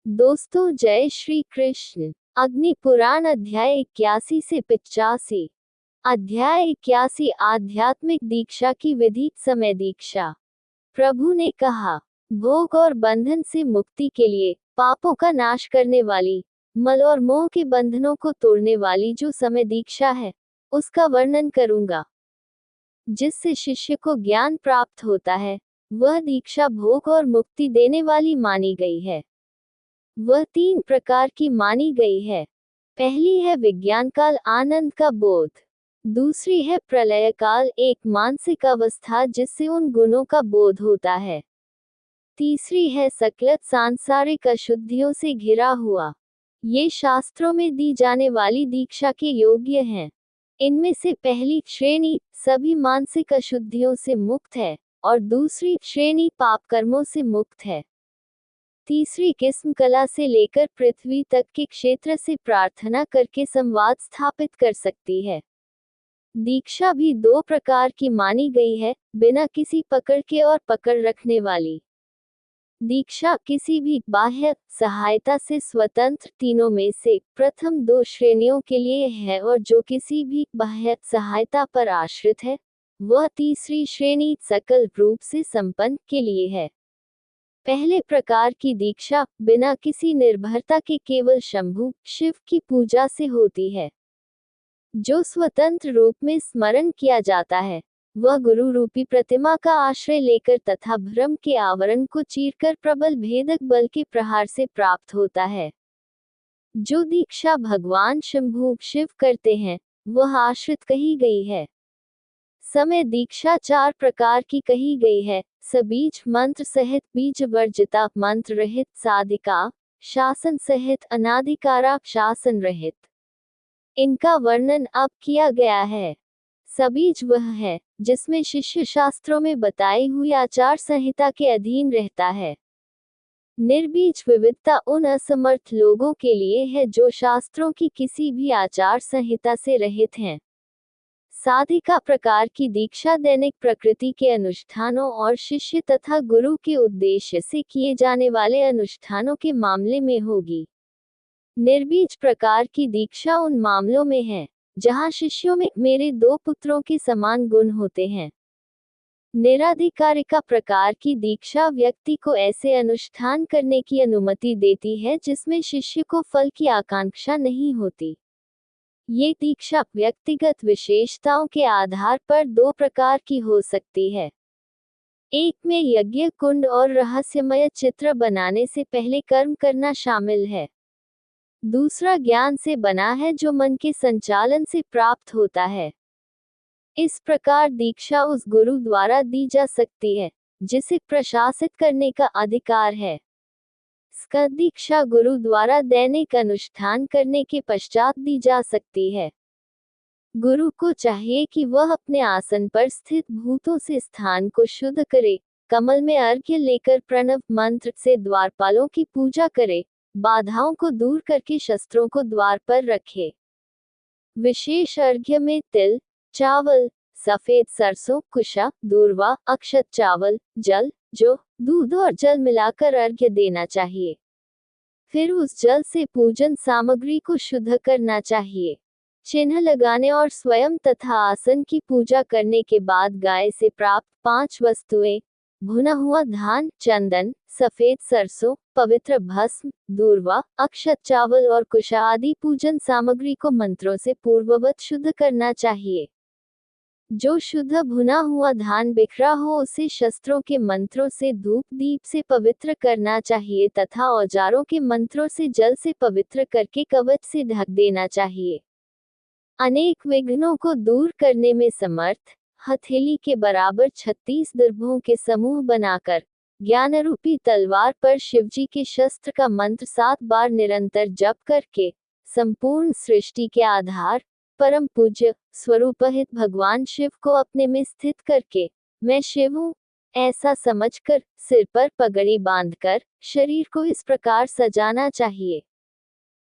दोस्तों जय श्री कृष्ण। अग्नि पुराण अध्याय 81 से 85। अध्याय 81 आध्यात्मिक दीक्षा की विधि। समय दीक्षा। प्रभु ने कहा, भोग और बंधन से मुक्ति के लिए पापों का नाश करने वाली, मल और मोह के बंधनों को तोड़ने वाली जो समय दीक्षा है, उसका वर्णन करूंगा। जिससे शिष्य को ज्ञान प्राप्त होता है, वह दीक्षा भोग और मुक्ति देने वाली मानी गई है। वह 3 प्रकार की मानी गई है। पहली है विज्ञान काल आनंद का बोध। दूसरी है प्रलय काल, एक मानसिक अवस्था जिससे उन गुणों का बोध होता है। तीसरी है सकलत सांसारिक अशुद्धियों से घिरा हुआ। ये शास्त्रों में दी जाने वाली दीक्षा के योग्य हैं। इनमें से पहली श्रेणी सभी मानसिक अशुद्धियों से मुक्त है और दूसरी श्रेणी पाप कर्मों से मुक्त है। तीसरी किस्म कला से लेकर पृथ्वी तक के क्षेत्र से प्रार्थना करके संवाद स्थापित कर सकती है। दीक्षा भी 2 प्रकार की मानी गई है, बिना किसी पकड़ के और पकड़ रखने वाली। दीक्षा किसी भी बाह्य सहायता से स्वतंत्र तीनों में से प्रथम 2 श्रेणियों के लिए है और जो किसी भी बाह्य सहायता पर आश्रित है, वह तीसरी श्रेणी सकल रूप से संपन्न के लिए है। पहले प्रकार की दीक्षा बिना किसी निर्भरता के केवल शंभु शिव की पूजा से होती है। जो स्वतंत्र रूप में स्मरण किया जाता है, वह गुरु रूपी प्रतिमा का आश्रय लेकर तथा भ्रम के आवरण को चीरकर प्रबल भेदक बल के प्रहार से प्राप्त होता है। जो दीक्षा भगवान शंभु शिव करते हैं, वह आश्रित कही गई है। समय दीक्षा 4 प्रकार की कही गई है। सबीज मंत्र सहित बीज वर्जिता, मंत्र रहित साधिका, शासन सहित अनाधिकारा, शासन रहित। इनका वर्णन अब किया गया है। सबीज वह है जिसमें शिष्य शास्त्रों में बताई हुई आचार संहिता के अधीन रहता है। निर्बीज विविधता उन असमर्थ लोगों के लिए है जो शास्त्रों की किसी भी आचार संहिता से रहित हैं। साधिका प्रकार की दीक्षा दैनिक प्रकृति के अनुष्ठानों और शिष्य तथा गुरु के उद्देश्य से किए जाने वाले अनुष्ठानों के मामले में होगी। निर्बीज प्रकार की दीक्षा उन मामलों में है जहां शिष्यों में मेरे 2 पुत्रों के समान गुण होते हैं। निराधिकारिका प्रकार की दीक्षा व्यक्ति को ऐसे अनुष्ठान करने की अनुमति देती है जिसमें शिष्य को फल की आकांक्षा नहीं होती। ये दीक्षा व्यक्तिगत विशेषताओं के आधार पर 2 प्रकार की हो सकती है। एक में यज्ञ कुंड और रहस्यमय चित्र बनाने से पहले कर्म करना शामिल है। दूसरा ज्ञान से बना है जो मन के संचालन से प्राप्त होता है। इस प्रकार दीक्षा उस गुरु द्वारा दी जा सकती है जिसे प्रशासित करने का अधिकार है। दीक्षा गुरु द्वारा दैनिक अनुष्ठान करने के पश्चात दी जा सकती है। गुरु को चाहिए कि वह अपने आसन पर स्थित भूतों से स्थान को शुद्ध करे, कमल में अर्घ्य लेकर प्रणव मंत्र से द्वारपालों की पूजा करे, बाधाओं को दूर करके शस्त्रों को द्वार पर रखे। विशेष अर्घ्य में तिल, चावल, सफेद सरसों, कुशा, दूर्वा, अक्षत चावल, जल, जौ, दूध और जल मिलाकर अर्घ्य देना चाहिए। फिर उस जल से पूजन सामग्री को शुद्ध करना चाहिए। चिन्ह लगाने और स्वयं तथा आसन की पूजा करने के बाद गाय से प्राप्त 5 वस्तुएं, भुना हुआ धान, चंदन, सफेद सरसों, पवित्र भस्म, दूर्वा, अक्षत चावल और कुशा आदि पूजन सामग्री को मंत्रों से पूर्ववत शुद्ध करना चाहिए। जो शुद्ध भुना हुआ धान बिखरा हो उसे शस्त्रों के मंत्रों से धूप दीप से पवित्र करना चाहिए तथा औजारों के मंत्रों से जल से पवित्र करके कवच से ढक देना चाहिए। अनेक विघ्नों को दूर करने में समर्थ हथेली के बराबर 36 दर्भों के समूह बनाकर ज्ञानरूपी तलवार पर शिवजी के शस्त्र का मंत्र 7 बार निरंतर जप करके संपूर्ण सृष्टि के आधार परम पूज्य स्वरूपहित भगवान शिव को अपने में स्थित करके मैं शिव हूँ ऐसा समझकर सिर पर पगड़ी बांधकर शरीर को इस प्रकार सजाना चाहिए।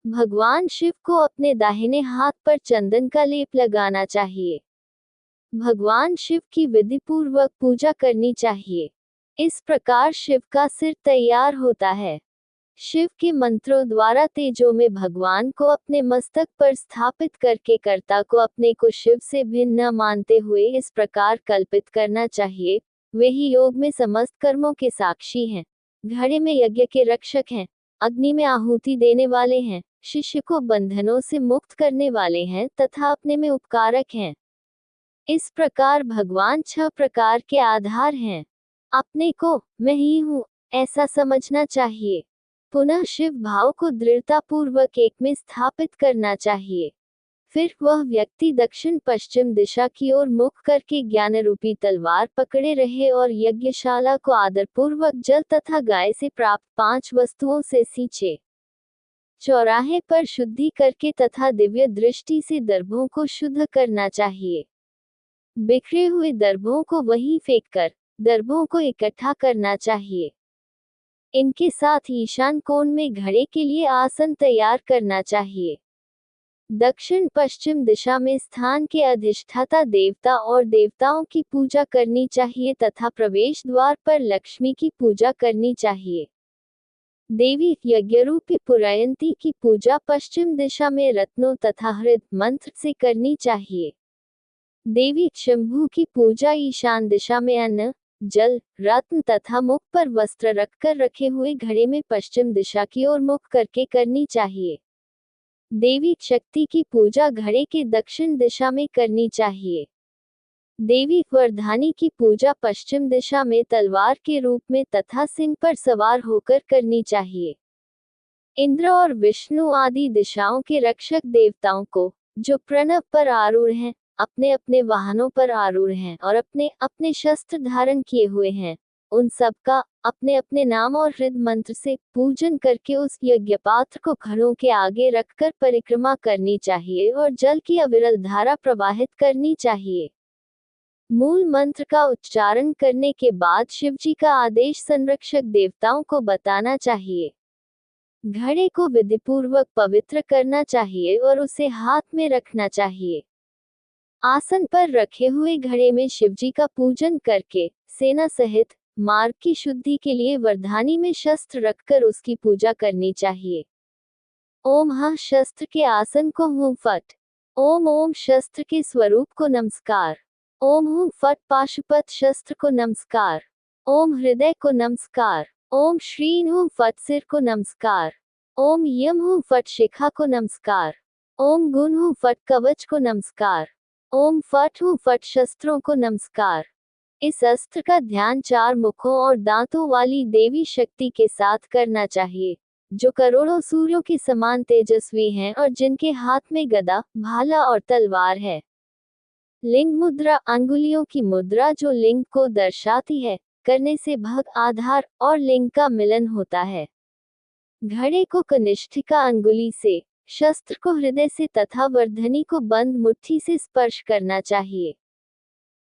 भगवान शिव को अपने दाहिने हाथ पर चंदन का लेप लगाना चाहिए। भगवान शिव की विधिपूर्वक पूजा करनी चाहिए। इस प्रकार शिव का सिर तैयार होता है। शिव के मंत्रों द्वारा तेजो में भगवान को अपने मस्तक पर स्थापित करके कर्ता को अपने को शिव से भिन्न न मानते हुए इस प्रकार कल्पित करना चाहिए, वे ही योग में समस्त कर्मों के साक्षी हैं, घड़े में यज्ञ के रक्षक हैं, अग्नि में आहुति देने वाले हैं, शिष्य को बंधनों से मुक्त करने वाले हैं तथा अपने में उपकारक हैं। इस प्रकार भगवान 6 प्रकार के आधार हैं। अपने को मैं ही हूँ ऐसा समझना चाहिए। पुनः शिव भाव को दृढ़तापूर्वक एक में स्थापित करना चाहिए। फिर वह व्यक्ति दक्षिण पश्चिम दिशा की ओर मुख करके ज्ञान रूपी तलवार पकड़े रहे और यज्ञशाला को आदरपूर्वक जल तथा गाय से प्राप्त 5 वस्तुओं से सींचे। चौराहे पर शुद्धि करके तथा दिव्य दृष्टि से दर्भों को शुद्ध करना चाहिए। बिखरे हुए दर्भों को वहीं फेंककर दर्भों को इकट्ठा करना चाहिए। इनके साथ ईशान कोण में घड़े के लिए आसन तैयार करना चाहिए। दक्षिण पश्चिम दिशा में स्थान के अधिष्ठाता देवता और देवताओं की पूजा करनी चाहिए तथा प्रवेश द्वार पर लक्ष्मी की पूजा करनी चाहिए। देवी यज्ञरूपी पुरयंती की पूजा पश्चिम दिशा में रत्नों तथा हृद मंत्र से करनी चाहिए। देवी शंभू की पूजा ईशान दिशा में अन्न, जल, रत्न तथा मुख पर वस्त्र रखकर रखे हुए घड़े में पश्चिम दिशा की ओर मुख करके करनी चाहिए। देवी शक्ति की पूजा घड़े के दक्षिण दिशा में करनी चाहिए। देवी वरदानी की पूजा पश्चिम दिशा में तलवार के रूप में तथा सिंह पर सवार होकर करनी चाहिए। इंद्र और विष्णु आदि दिशाओं के रक्षक देवताओं को, जो प्रणव पर आरूढ़ हैं, अपने अपने वाहनों पर आरूढ़ हैं और अपने अपने शस्त्र धारण किए हुए हैं, उन सब का अपने अपने नाम और हृद मंत्र से पूजन करके उस यज्ञ पात्र को घड़ों के आगे रखकर परिक्रमा करनी चाहिए और जल की अविरल धारा प्रवाहित करनी चाहिए। मूल मंत्र का उच्चारण करने के बाद शिवजी का आदेश संरक्षक देवताओं को बताना चाहिए। घड़े को विधिपूर्वक पवित्र करना चाहिए और उसे हाथ में रखना चाहिए। आसन पर रखे हुए घड़े में शिवजी का पूजन करके सेना सहित मार्ग की शुद्धि के लिए वरदानी में शस्त्र रखकर उसकी पूजा करनी चाहिए। ओम हा शस्त्र के आसन को हूं फट। ओम ओम शस्त्र के स्वरूप को नमस्कार। ओम हूं फट पाशुपत शस्त्र को नमस्कार। ओम हृदय को नमस्कार। ओम श्रीन हूं फट सिर को नमस्कार। ओम यम हूं फट शिखा को नमस्कार। ओम गुण हूं फट कवच को नमस्कार। ओम फट हूं फट शस्त्रों को नमस्कार। इस अस्त्र का ध्यान 4 मुखों और दांतों वाली देवी शक्ति के साथ करना चाहिए, जो करोड़ों सूर्यों के समान तेजस्वी हैं और जिनके हाथ में गदा, भाला और तलवार है। लिंग मुद्रा अंगुलियों की मुद्रा जो लिंग को दर्शाती है, करने से भग आधार और लिंग का मिलन होता है। घड़े को कनिष्ठिका अंगुली से, शस्त्र को हृदय से तथा वर्धनी को बंद मुट्ठी से स्पर्श करना चाहिए।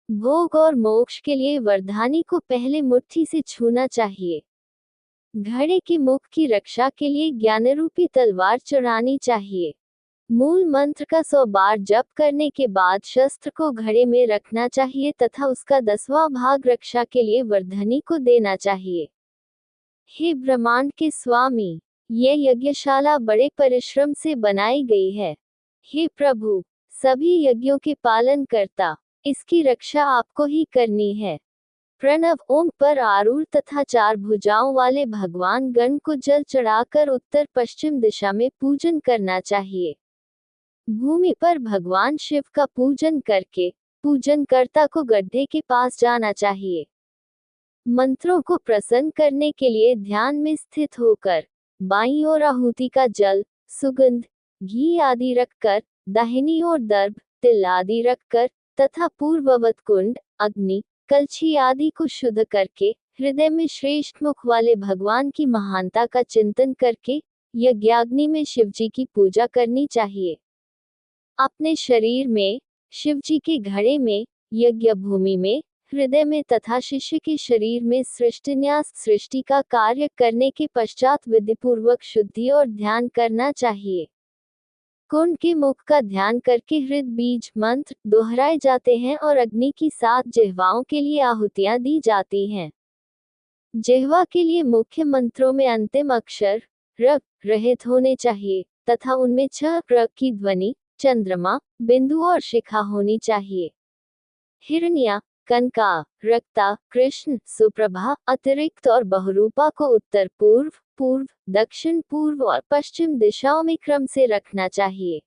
भोग और मोक्ष के लिए वर्धानी को पहले मुट्ठी से छूना चाहिए। घड़े के मुख की रक्षा के लिए ज्ञानरूपी तलवार चढ़ानी चाहिए। मूल मंत्र का 100 बार जप करने के बाद शस्त्र को घड़े में रखना चाहिए तथा उसका 10वां भाग रक्षा के लिए वर्धनी को देना चाहिए। हे ब्रह्मांड के स्वामी, यह यज्ञशाला बड़े परिश्रम से बनाई गई है। हे प्रभु, सभी यज्ञों के पालन करता, इसकी रक्षा आपको ही करनी है। प्रणव ओम पर आरूढ़ तथा 4 भुजाओं वाले भगवान गण को जल चढ़ाकर उत्तर पश्चिम दिशा में पूजन करना चाहिए। भूमि पर भगवान शिव का पूजन करके पूजनकर्ता को गड्ढे के पास जाना चाहिए। मंत्रों को प्रसन्न करने के लिए ध्यान में स्थित होकर बाईं ओर आहुति का जल, सुगंध, घी आदि रखकर, दाहिनी ओर दर्भ, तिल आदि रखकर तथा पूर्ववत कुंड, अग्नि, कलछी आदि को शुद्ध करके हृदय में श्रेष्ठ मुख वाले भगवान की महानता का चिंतन करके यज्ञाग्नि में शिवजी की पूजा करनी चाहिए। अपने शरीर में, शिवजी के घड़े में, यज्ञ भूमि में, हृदय में तथा शिष्य के शरीर में सृष्टिन्यास सृष्टि का कार्य करने के पश्चात विधिपूर्वक शुद्धि और ध्यान करना चाहिए। कुंड के मुख का ध्यान करके हृद बीज मंत्र दोहराए जाते हैं और अग्नि की 7 जिह्वाओं के लिए आहुतियां दी जाती हैं। जिह्वा के लिए मुख्य मंत्रों में अंतिम अक्षर र रहित होने चाहिए तथा उनमें 6 प्र की ध्वनि, चंद्रमा, बिंदु और शिखा होनी चाहिए। हिरण्या, कनका, रक्ता, कृष्ण, सुप्रभा, अतिरिक्त और बहुरूपा को उत्तर पूर्व, पूर्व, दक्षिण पूर्व और पश्चिम दिशाओं में क्रम से रखना चाहिए।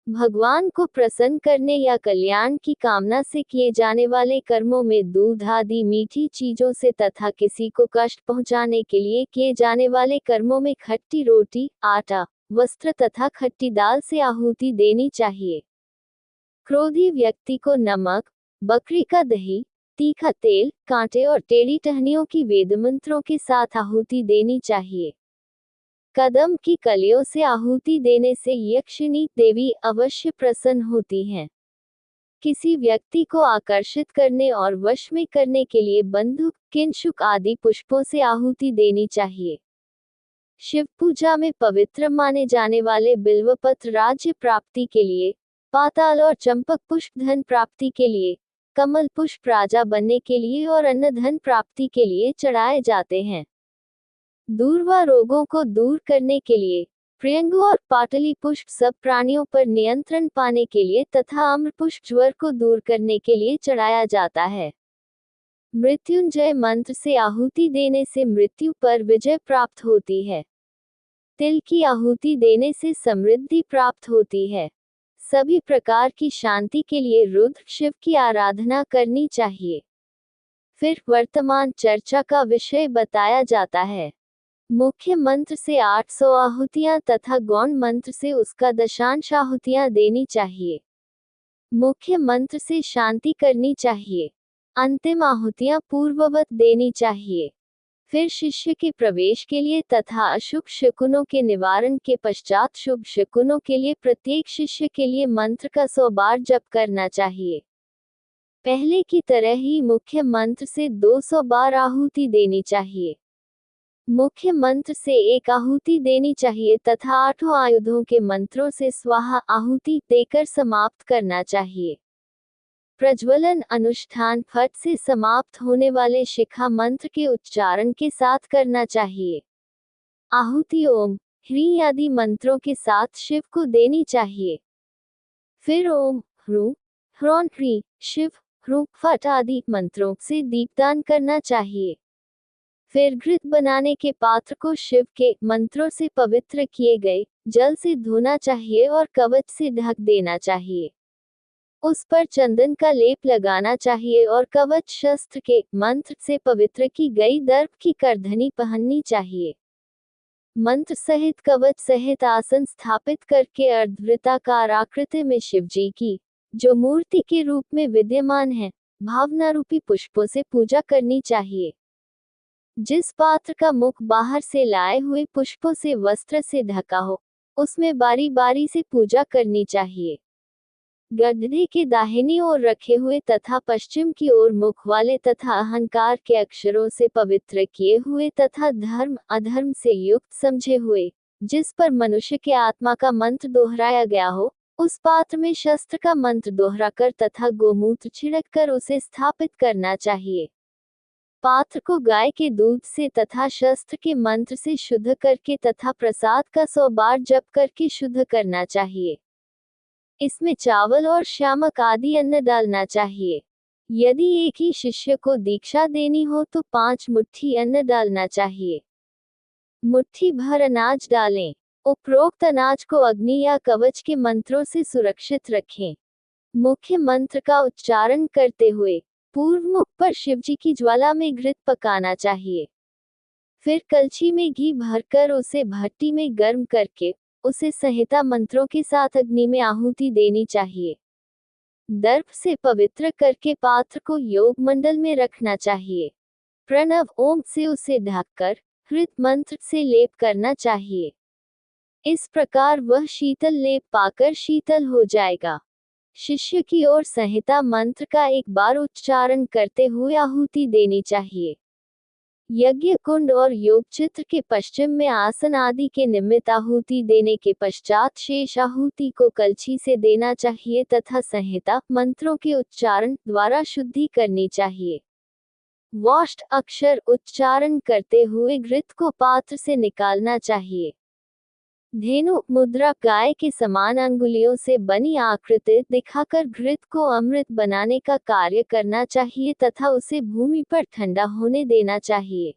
भगवान को प्रसन्न करने या कल्याण की कामना से किए जाने वाले कर्मों में दूध आदि मीठी चीजों से तथा किसी को कष्ट पहुंचाने के लिए किए जाने वाले कर्मों में खट्टी रोटी, आटा, वस्त्र तथा खट्टी दाल से आहुति देनी चाहिए। क्रोधी व्यक्ति को नमक, बकरी का दही, तीखा तेल, कांटे और टेढ़ी टहनियों की वेदमंत्रों के साथ आहुति देनी चाहिए। कदम की कलियों से आहुति देने से यक्षिणी देवी अवश्य प्रसन्न होती हैं। किसी व्यक्ति को आकर्षित करने और वश में करने के लिए बंदूक, किंशुक आदि पुष्पों से आहुति देनी चाहिए। शिव पूजा में पवित्र माने जाने वाले बिल्वपत्र राज्य प्राप्ति के लिए, पाताल और चंपक पुष्प धन प्राप्ति के लिए, कमल पुष्प राजा बनने के लिए और अन्न धन प्राप्ति के लिए चढ़ाए जाते हैं। दूरवा रोगों को दूर करने के लिए प्रियंगु और पाटली पुष्प सब प्राणियों पर नियंत्रण पाने के लिए तथा आम्र पुष्प ज्वर को दूर करने के लिए चढ़ाया जाता है। मृत्युंजय मंत्र से आहुति देने से मृत्यु पर विजय प्राप्त होती है। तिल की आहुति देने से समृद्धि प्राप्त होती है। सभी प्रकार की शांति के लिए रुद्र शिव की आराधना करनी चाहिए। फिर वर्तमान चर्चा का विषय बताया जाता है। मुख्य मंत्र से 800 आहुतियां तथा गौण मंत्र से उसका दशांश आहुतियां देनी चाहिए। मुख्य मंत्र से शांति करनी चाहिए। अंतिम आहुतियां पूर्ववत देनी चाहिए। फिर शिष्य के प्रवेश के लिए तथा अशुभ शकुनों के निवारण के पश्चात शुभ शकुनों के लिए प्रत्येक शिष्य के लिए मंत्र का 100 बार जप करना चाहिए। पहले की तरह ही मुख्य मंत्र से 200 बार आहुति देनी चाहिए। मुख्य मंत्र से 1 आहुति देनी चाहिए तथा 8 आयुधों के मंत्रों से स्वाहा आहुति देकर समाप्त करना चाहिए। प्रज्वलन अनुष्ठान फट से समाप्त होने वाले शिखा मंत्र के उच्चारण के साथ करना चाहिए। आहुति ओम, ह्रीं आदि मंत्रों के साथ शिव को देनी चाहिए। फिर ओम, ह्रू, ह्रौं ह्रीं, शिव, ह्रू, फट आदि मंत्रों से दीपदान करना चाहिए। फिर घृत बनाने के पात्र को शिव के मंत्रों से पवित्र किए गए जल से धोना चाहिए और कवच से ढक देना चाहिए। उस पर चंदन का लेप लगाना चाहिए और कवच शस्त्र के मंत्र से पवित्र की गई दर्प की करधनी पहननी चाहिए। मंत्र सहित कवच सहित आसन स्थापित करके अर्धवृत्ताकार आकृति में शिवजी की, जो मूर्ति के रूप में विद्यमान है, भावना रूपी पुष्पों से पूजा करनी चाहिए। जिस पात्र का मुख बाहर से लाए हुए पुष्पों से वस्त्र से ढका हो, उसमें बारी बारी से पूजा करनी चाहिए। गड्ढे के दाहिनी ओर रखे हुए तथा पश्चिम की ओर मुख वाले तथा अहंकार के अक्षरों से पवित्र किए हुए तथा धर्म अधर्म से युक्त समझे हुए, जिस पर मनुष्य के आत्मा का मंत्र दोहराया गया हो, उस पात्र में शस्त्र का मंत्र दोहराकर तथा गोमूत्र छिड़ककर उसे स्थापित करना चाहिए। पात्र को गाय के दूध से तथा शस्त्र के मंत्र से शुद्ध करके तथा प्रसाद का 100 बार जप करके शुद्ध करना चाहिए। इसमें चावल और शामक आदि अन्न डालना चाहिए। यदि एक ही शिष्य को दीक्षा देनी हो तो 5 मुट्ठी अन्न डालना चाहिए। मुट्ठी भर अनाज डालें। उपरोक्त अनाज को अग्नि या कवच के मंत्रों से सुरक्षित रखें। मुख्य मंत्र का उच्चारण करते हुए पूर्व मुख पर शिवजी की ज्वाला में घृत पकाना चाहिए। फिर कलछी में घी भरकर उसे भट्टी में गर्म करके उसे संहिता मंत्रों के साथ अग्नि में आहुति देनी चाहिए। दर्प से पवित्र करके पात्र को योग मंडल में रखना चाहिए। प्रणव ओम से उसे ढककर हृत मंत्र से लेप करना चाहिए। इस प्रकार वह शीतल लेप पाकर शीतल हो जाएगा। शिष्य की ओर संहिता मंत्र का 1 बार उच्चारण करते हुए आहुति देनी चाहिए। यज्ञ कुंड और योग चित्र के पश्चिम में आसन आदि के निमित्त आहुति देने के पश्चात शेष आहुति को कलछी से देना चाहिए तथा संहिता मंत्रों के उच्चारण द्वारा शुद्धि करनी चाहिए। वॉष्ट अक्षर उच्चारण करते हुए घृत को पात्र से निकालना चाहिए। धेनु मुद्रा गाय के समान अंगुलियों से बनी आकृति दिखाकर घृत को अमृत बनाने का कार्य करना चाहिए तथा उसे भूमि पर ठंडा होने देना चाहिए।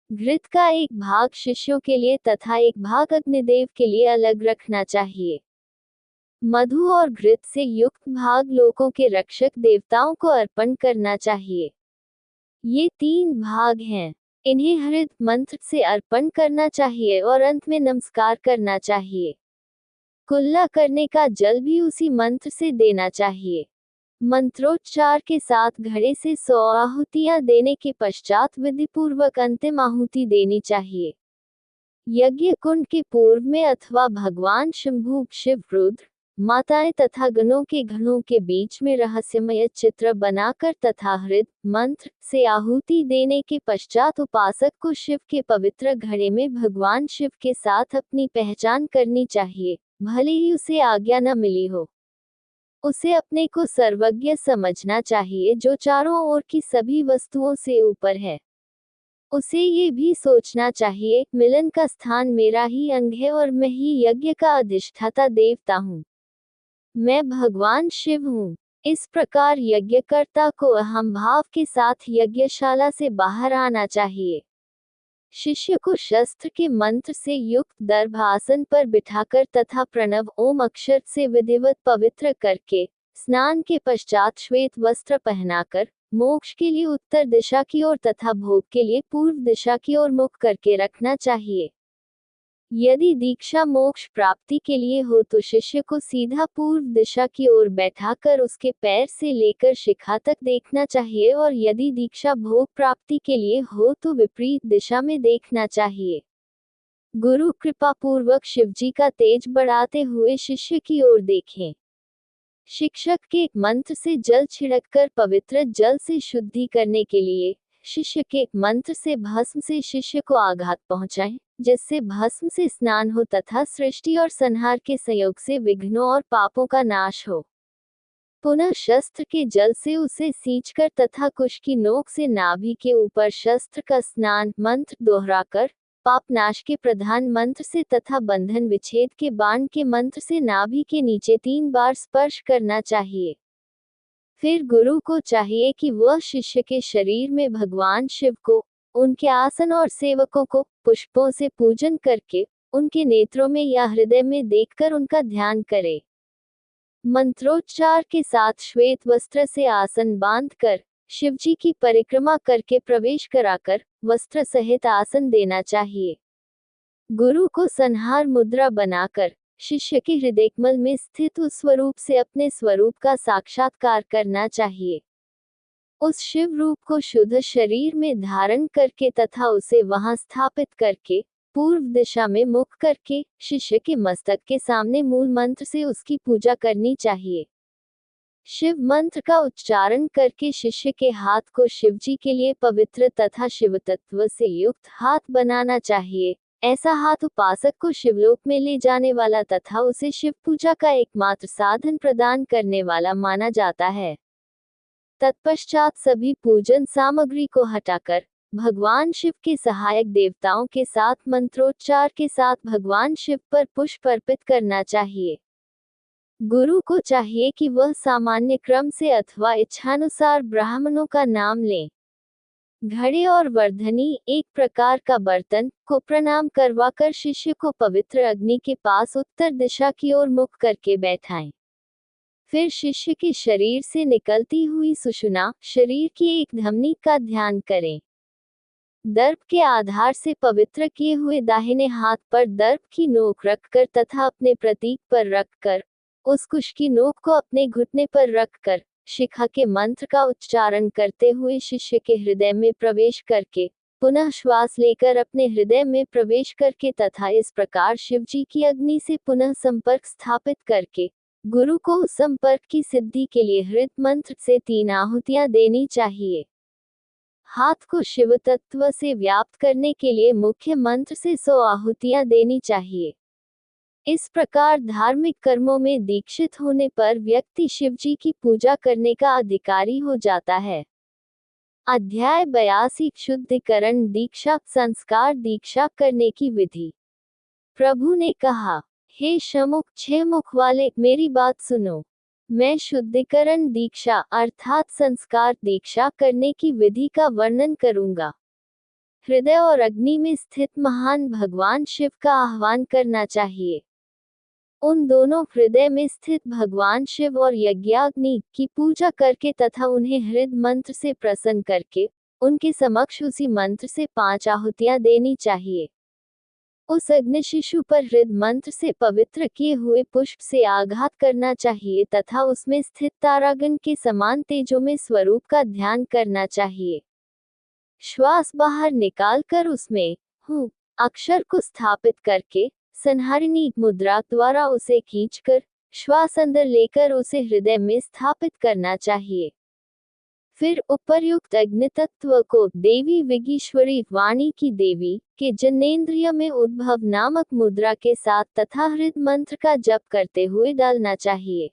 घृत का एक भाग शिष्यों के लिए तथा एक भाग अग्निदेव के लिए अलग रखना चाहिए। मधु और घृत से युक्त भाग लोकों के रक्षक देवताओं को अर्पण करना चाहिए। ये 3 भाग हैं। इन्हें हरित मंत्र से अर्पण करना चाहिए और अंत में नमस्कार करना चाहिए। कुल्ला करने का जल भी उसी मंत्र से देना चाहिए। मंत्रोच्चार के साथ घड़े से 100 आहुतियां देने के पश्चात विधिपूर्वक अंतिम आहुति देनी चाहिए। यज्ञ कुंड के पूर्व में अथवा भगवान शंभु, शिव, रुद्र, माताएं तथा गणों के घड़ों के बीच में रहस्यमय चित्र बनाकर तथा हृद मंत्र से आहुति देने के पश्चात उपासक को शिव के पवित्र घड़े में भगवान शिव के साथ अपनी पहचान करनी चाहिए, भले ही उसे आज्ञा न मिली हो। उसे अपने को सर्वज्ञ समझना चाहिए जो चारों ओर की सभी वस्तुओं से ऊपर है। उसे ये भी सोचना चाहिए, मिलन का स्थान मेरा ही अंग है और मैं ही यज्ञ का अधिष्ठाता देवता हूँ। मैं भगवान शिव हूँ। इस प्रकार यज्ञकर्ता को अहम भाव के साथ यज्ञशाला से बाहर आना चाहिए। शिष्य को शस्त्र के मंत्र से युक्त दर्भ आसन पर बिठाकर तथा प्रणव ओम अक्षर से विधिवत पवित्र करके स्नान के पश्चात श्वेत वस्त्र पहनाकर मोक्ष के लिए उत्तर दिशा की ओर तथा भोग के लिए पूर्व दिशा की ओर मुख करके रखना चाहिए। यदि दीक्षा मोक्ष प्राप्ति के लिए हो तो शिष्य को सीधा पूर्व दिशा की ओर बैठाकर उसके पैर से लेकर शिखा तक देखना चाहिए और यदि दीक्षा भोग प्राप्ति के लिए हो तो विपरीत दिशा में देखना चाहिए। गुरु कृपा पूर्वक शिवजी का तेज बढ़ाते हुए शिष्य की ओर देखें। शिक्षक के मंत्र से जल छिड़ककर पवित्र जल से शुद्धि करने के लिए शिष्य के मंत्र से भस्म से शिष्य को आघात पहुंचाएं, जिससे भस्म से स्नान हो तथा सृष्टि और संहार के संयोग से विघ्नों और पापों का नाश हो। पुनः शस्त्र के जल से उसे सींचकर तथा कुश की नोक से नाभि के ऊपर शस्त्र का स्नान मंत्र दोहराकर पाप नाश के प्रधान मंत्र से तथा बंधन विच्छेद के बाण के मंत्र से नाभि के नीचे 3 बार स्पर्श करना चाहिए। फिर गुरु को चाहिए कि वह शिष्य के शरीर में भगवान शिव को, उनके आसन और सेवकों को पुष्पों से पूजन करके उनके नेत्रों में या हृदय में देखकर उनका ध्यान करे। मंत्रोच्चार के साथ श्वेत वस्त्र से आसन बांधकर शिवजी की परिक्रमा करके प्रवेश कराकर वस्त्र सहित आसन देना चाहिए। गुरु को संहार मुद्रा बनाकर शिष्य के हृदयकमल में स्थित उस स्वरूप से अपने स्वरूप का साक्षात्कार करना चाहिए। उस शिव रूप को शुद्ध शरीर में धारण करके तथा उसे वहां स्थापित करके पूर्व दिशा में मुख करके शिष्य के मस्तक के सामने मूल मंत्र से उसकी पूजा करनी चाहिए। शिव मंत्र का उच्चारण करके शिष्य के हाथ को शिवजी के लिए पवित्र तथा शिव तत्व से युक्त हाथ बनाना चाहिए। ऐसा हाथ उपासक को शिवलोक में ले जाने वाला तथा उसे शिव पूजा का एकमात्र साधन प्रदान करने वाला माना जाता है। तत्पश्चात सभी पूजन सामग्री को हटाकर भगवान शिव के सहायक देवताओं के साथ मंत्रोच्चार के साथ भगवान शिव पर पुष्प अर्पित करना चाहिए। गुरु को चाहिए कि वह सामान्य क्रम से अथवा इच्छानुसार ब्राह्मणों का नाम लें। घड़े और वर्धनी, एक प्रकार का बर्तन, को प्रणाम करवाकर शिष्य को पवित्र अग्नि के पास उत्तर दिशा की ओर मुख करके बैठाएं। फिर शिष्य के शरीर से निकलती हुई सुषुम्ना, शरीर की एक धमनी का ध्यान करें। दर्प के आधार से पवित्र किए हुए दाहिने हाथ पर दर्प की नोक रखकर तथा अपने प्रतीक पर रखकर उस कुश की नोक को अपने घुटने पर रखकर शिखा के मंत्र का उच्चारण करते हुए शिष्य के हृदय में प्रवेश करके पुनः श्वास लेकर अपने हृदय में प्रवेश करके तथा इस प्रकार शिवजी की अग्नि से पुनः संपर्क स्थापित करके गुरु को उस संपर्क की सिद्धि के लिए हृद मंत्र से 3 आहुतियां देनी चाहिए। हाथ को शिव तत्व से व्याप्त करने के लिए मुख्य मंत्र से 100 आहुतियां देनी चाहिए। इस प्रकार धार्मिक कर्मों में दीक्षित होने पर व्यक्ति शिवजी की पूजा करने का अधिकारी हो जाता है। अध्याय 82 शुद्धिकरण दीक्षा संस्कार दीक्षा करने की विधि। प्रभु ने कहा, हे शमुक 6 मुख वाले, मेरी बात सुनो। मैं शुद्धिकरण दीक्षा अर्थात संस्कार दीक्षा करने की विधि का वर्णन करूंगा। हृदय और अग्नि में स्थित महान भगवान शिव का आह्वान करना चाहिए। उन दोनों हृदय में स्थित भगवान शिव और यज्ञाग्नि की पूजा करके तथा उन्हें हृदय मंत्र से प्रसन्न करके उनके समक्ष उसी मंत्र से 5 आहुतियां देनी चाहिए। उस अग्नि शिशु पर हृदय मंत्र से पवित्र किए हुए पुष्प से आघात करना चाहिए तथा उसमें स्थित तारागण के समान तेजोमय स्वरूप का ध्यान करना चाहिए। श्वास बाहर निकालकर उसमें हूँ अक्षर को स्थापित करके संहारिणी मुद्रा द्वारा उसे खींचकर श्वास अंदर लेकर उसे हृदय में स्थापित करना चाहिए। फिर उपर्युक्त अग्नि तत्व को देवी विघीश्वरी वाणी की देवी के जनेन्द्रिय में उद्भव नामक मुद्रा के साथ तथा हृदय मंत्र का जप करते हुए डालना चाहिए।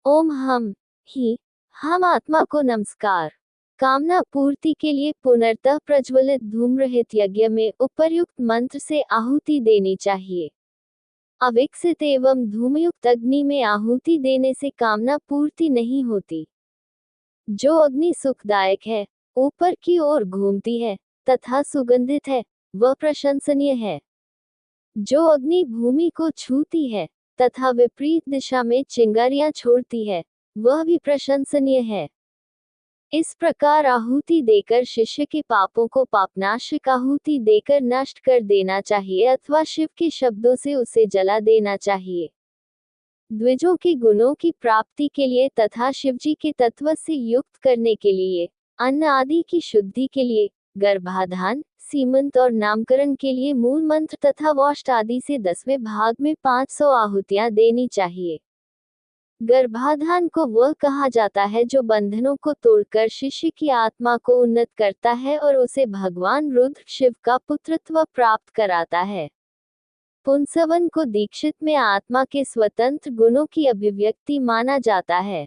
ओम हम आत्मा को नमस्कार। कामना पूर्ति के लिए पुनर्तः प्रज्वलित धूम्रहित यज्ञ में उपर्युक्त मंत्र से आहुति देनी चाहिए। अविकसित एवं धूमयुक्त अग्नि में आहुति देने से कामना पूर्ति नहीं होती। जो अग्नि सुखदायक है, ऊपर की ओर घूमती है तथा सुगंधित है, वह प्रशंसनीय है। जो अग्नि भूमि को छूती है तथा विपरीत दिशा में चिंगारियां छोड़ती है, वह भी प्रशंसनीय है। इस प्रकार आहुति देकर शिष्य के पापों को पापनाशक आहुति देकर नष्ट कर देना चाहिए अथवा शिव के शब्दों से उसे जला देना चाहिए। द्विजों के गुणों की प्राप्ति के लिए तथा शिवजी के तत्व से युक्त करने के लिए, अन्न आदि की शुद्धि के लिए, गर्भाधान, सीमंत और नामकरण के लिए मूल मंत्र तथा वोष्ठ आदि से 10वें भाग में 500 आहुतियां देनी चाहिए। गर्भाधान को वह कहा जाता है जो बंधनों को तोड़कर शिष्य की आत्मा को उन्नत करता है और उसे भगवान रुद्र शिव का पुत्रत्व प्राप्त कराता है। पुंसवन को दीक्षित में आत्मा के स्वतंत्र गुणों की अभिव्यक्ति माना जाता है।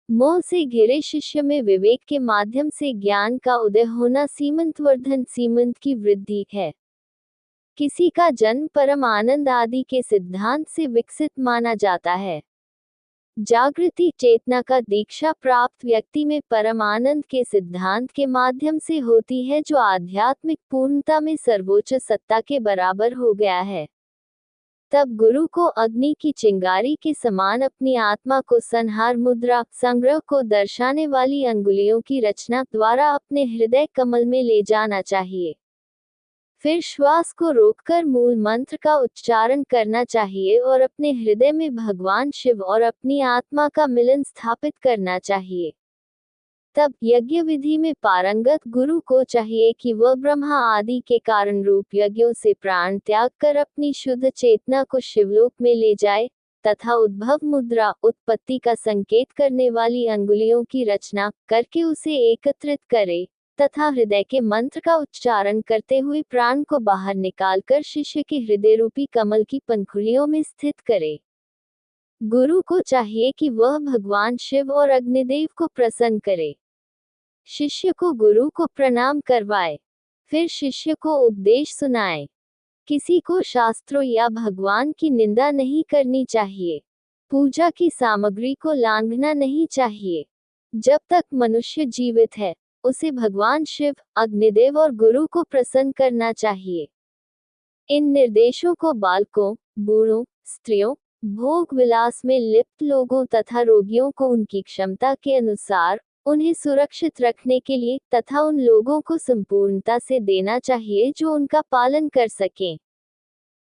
मोह से घिरे शिष्य में विवेक के माध्यम से ज्ञान का उदय होना सीमंतवर्धन सीमंत की वृद्धि है। किसी का जन्म परम आनंद आदि के सिद्धांत से विकसित माना जाता है। जागृति चेतना का दीक्षा प्राप्त व्यक्ति में परम आनंद के सिद्धांत के माध्यम से होती है जो आध्यात्मिक पूर्णता में सर्वोच्च सत्ता के बराबर हो गया है। तब गुरु को अग्नि की चिंगारी के समान अपनी आत्मा को संहार मुद्रा संग्रह को दर्शाने वाली अंगुलियों की रचना द्वारा अपने हृदय कमल में ले जाना चाहिए। फिर श्वास को रोककर मूल मंत्र का उच्चारण करना चाहिए और अपने हृदय में भगवान शिव और अपनी आत्मा का मिलन स्थापित करना चाहिए। तब यज्ञ विधि में पारंगत गुरु को चाहिए कि वह ब्रह्मा आदि के कारण रूप यज्ञों से प्राण त्याग कर अपनी शुद्ध चेतना को शिवलोक में ले जाए तथा उद्भव मुद्रा उत्पत्ति का संकेत करने वाली अंगुलियों की रचना करके उसे एकत्रित करे तथा हृदय के मंत्र का उच्चारण करते हुए प्राण को बाहर निकालकर शिष्य के हृदय रूपी कमल की पंखुड़ियों में स्थित करे। गुरु को चाहिए कि वह भगवान शिव और अग्निदेव को प्रसन्न करे। शिष्य को गुरु को प्रणाम करवाए, फिर शिष्य को उपदेश सुनाए। किसी को शास्त्रों या भगवान की निंदा नहीं करनी चाहिए। पूजा की सामग्री को लांघना नहीं चाहिए। जब तक मनुष्य जीवित है, उसे भगवान शिव, अग्निदेव और गुरु को प्रसन्न करना चाहिए। इन निर्देशों को बालकों, बूढ़ों, स्त्रियों, भोग विलास में लिप्त लोगों तथा रोगियों को उनकी क्षमता के अनुसार उन्हें सुरक्षित रखने के लिए तथा उन लोगों को संपूर्णता से देना चाहिए जो उनका पालन कर सकें।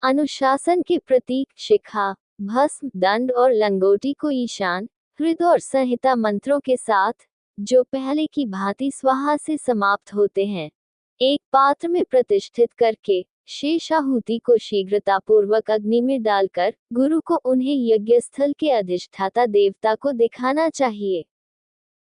अनुशासन के प्रतीक शिखा, भस्म, दंड और लंगोटी को ईशान, हृदय और संहिता मंत्रों के साथ, जो पहले की भांति स्वाहा से समाप्त होते हैं, एक पात्र में प्रतिष्ठित करके शेष आहुति को शीघ्रतापूर्वक अग्नि में डालकर गुरु को उन्हें यज्ञ स्थल के अधिष्ठाता देवता को दिखाना चाहिए।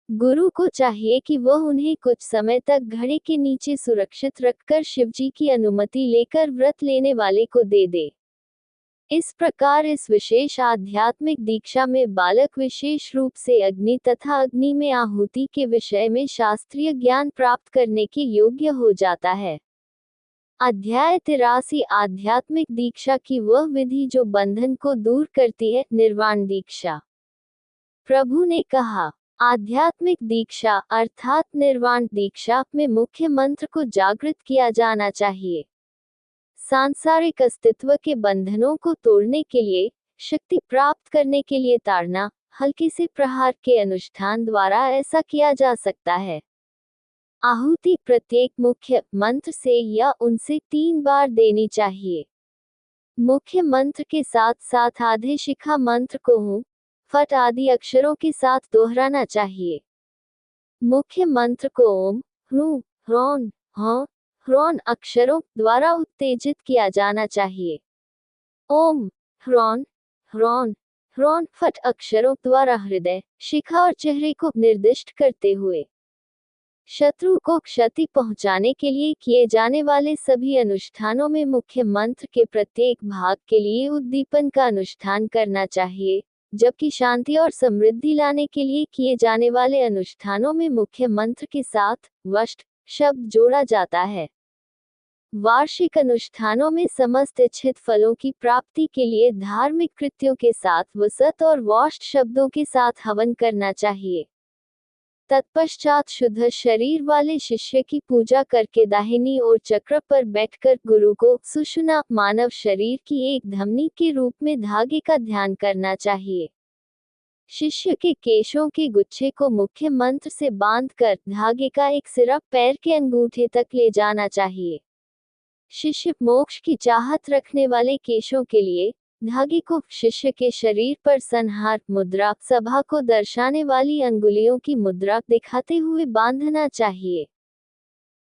गुरु को चाहिए कि वह उन्हें कुछ समय तक घड़े के नीचे सुरक्षित रखकर शिवजी की अनुमति लेकर व्रत लेने वाले को दे दे। इस प्रकार इस विशेष आध्यात्मिक दीक्षा में बालक विशेष रूप से अग्नि तथा अग्नि में आहुति के विषय में शास्त्रीय ज्ञान प्राप्त करने के योग्य हो जाता है। अध्याय 83 आध्यात्मिक दीक्षा की वह विधि जो बंधन को दूर करती है, निर्वाण दीक्षा। प्रभु ने कहा, आध्यात्मिक दीक्षा अर्थात निर्वाण दीक्षा में मुख्य मंत्र को जागृत किया जाना चाहिए। सांसारिक अस्तित्व के बंधनों को तोड़ने के लिए, शक्ति प्राप्त करने के लिए ताड़ना, हल्के से प्रहार के अनुष्ठान द्वारा ऐसा किया जा सकता है। आहुति प्रत्येक मुख्य मंत्र से या उनसे 3 बार देनी चाहिए। मुख्य मंत्र के साथ साथ आधे शिखा मंत्र को हूँ, फट आदि अक्षरों के साथ दोहराना चाहिए। मुख्य मंत्र को ओम, ह्रू, ह्रौन, ह, ह्रौन अक्षरों द्वारा उत्तेजित किया जाना चाहिए। ओम, ह्रौन, ह्रौन, ह्रौन फट अक्षरों द्वारा हृदय, शिखा और चेहरे को निर्दिष्ट करते हुए। शत्रु को क्षति पहुंचाने के लिए किए जाने वाले सभी अनुष्ठानों में मुख्य मंत्र के प्रत्येक भाग के लिए उद्दीपन का अनुष्ठान करना चाहिए, जबकि शांति और समृद्धि लाने के लिए किए जाने वाले अनुष्ठानों में मुख्य मंत्र के साथ वष्ट शब्द जोड़ा जाता है। वार्षिक अनुष्ठानों में समस्त इच्छित फलों की प्राप्ति के लिए धार्मिक कृत्यों के साथ वसत और वोष्ट शब्दों के साथ हवन करना चाहिए। तत्पश्चात शुद्ध शरीर वाले शिष्य की पूजा करके दाहिनी ओर चक्र पर बैठकर गुरु को सुषुम्ना मानव शरीर की एक धमनी के रूप में धागे का ध्यान करना चाहिए। शिष्य के केशों के गुच्छे को मुख्य मंत्र से बांधकर धागे का एक सिरा पैर के अंगूठे तक ले जाना चाहिए। शिष्य मोक्ष की चाहत रखने वाले केशों के लिए धागे को शिष्य के शरीर पर संहार मुद्रा, सभा को दर्शाने वाली अंगुलियों की मुद्रा दिखाते हुए बांधना चाहिए।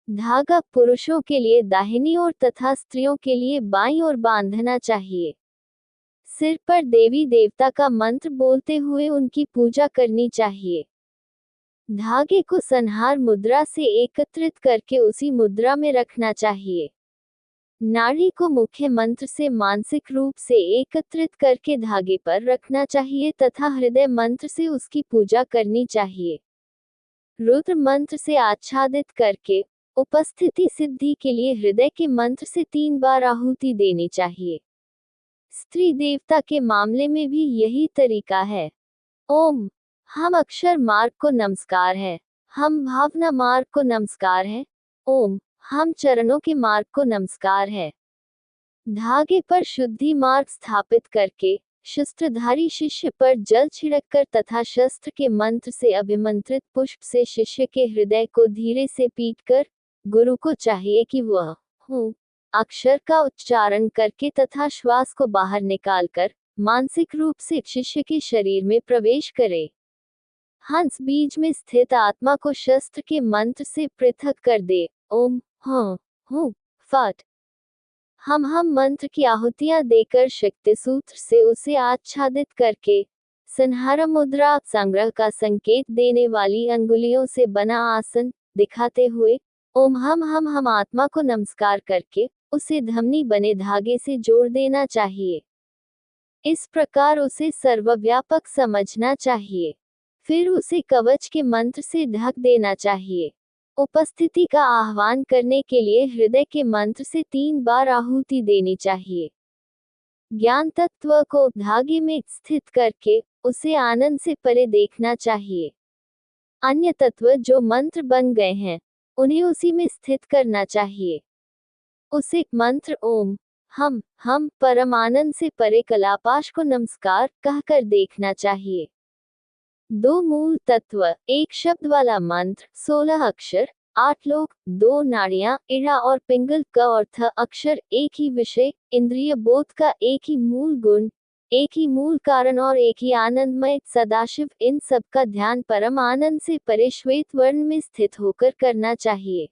धागा पुरुषों के लिए दाहिनी ओर तथा स्त्रियों के लिए बाईं ओर बांधना चाहिए। सिर पर देवी देवता का मंत्र बोलते हुए उनकी पूजा करनी चाहिए। धागे को संहार मुद्रा से एकत्रित करके उसी मुद्रा में रखना चाहिए। नाड़ी को मुख्य मंत्र से मानसिक रूप से एकत्रित करके धागे पर रखना चाहिए तथा हृदय मंत्र से उसकी पूजा करनी चाहिए। रुद्र मंत्र से आच्छादित करके उपस्थिति सिद्धि के लिए हृदय के मंत्र से 3 बार आहुति देनी चाहिए। स्त्री देवता के मामले में भी यही तरीका है। ओम, हम अक्षर मार्ग को नमस्कार है। हम भावना मार्ग को नमस्कार है। ओम, हम चरणों के मार्ग को नमस्कार है। धागे पर शुद्धि मार्ग स्थापित करके शस्त्रधारी शिष्य पर जल छिड़ककर तथा शस्त्र के मंत्र से अभिमंत्रित पुष्प से शिष्य के हृदय को धीरे से पीटकर गुरु को चाहिए कि वह हूँ अक्षर का उच्चारण करके तथा श्वास को बाहर निकालकर मानसिक रूप से शिष्य के शरीर में प्रवेश करे। हंस बीज में स्थित आत्मा को शस्त्र के मंत्र से पृथक कर दे। ओम, हाँ, हूँ, फट। हम मंत्र की आहुतियां देकर शक्ति सूत्र से उसे आच्छादित करके संहार मुद्रा संग्रह का संकेत देने वाली अंगुलियों से बना आसन दिखाते हुए ओम हम आत्मा को नमस्कार करके उसे धमनी बने धागे से जोड़ देना चाहिए। इस प्रकार उसे सर्वव्यापक समझना चाहिए। फिर उसे कवच के मंत्र से ढक देना चाहिए। उपस्थिति का आह्वान करने के लिए हृदय के मंत्र से 3 बार आहुति देनी चाहिए। ज्ञान तत्व को धागे में स्थित करके उसे आनंद से परे देखना चाहिए। अन्य तत्व जो मंत्र बन गए हैं उन्हें उसी में स्थित करना चाहिए। उसे मंत्र ओम हम परमानंद से परे कलापाश को नमस्कार कहकर देखना चाहिए। 2 मूल तत्व, एक शब्द वाला मंत्र, 16 अक्षर, 8 लोक, 2 नाड़ियां, इड़ा और पिंगल का अर्थ अक्षर, एक ही विषय, इंद्रिय बोध का एक ही मूल गुण, एक ही मूल कारण और एक ही आनंदमय सदाशिव, इन सब का ध्यान परम आनंद से परे श्वेत वर्ण में स्थित होकर करना चाहिए।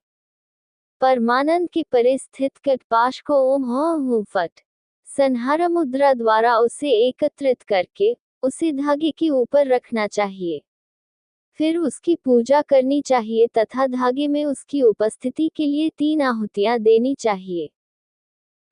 परमानंद के परे स्थित कटपाश को ओम हूँ फट संहार मुद्रा द्वारा उसे एकत्रित करके उसे धागे के ऊपर रखना चाहिए। फिर उसकी पूजा करनी चाहिए तथा धागे में उसकी उपस्थिति के लिए 3 आहुतियां देनी चाहिए।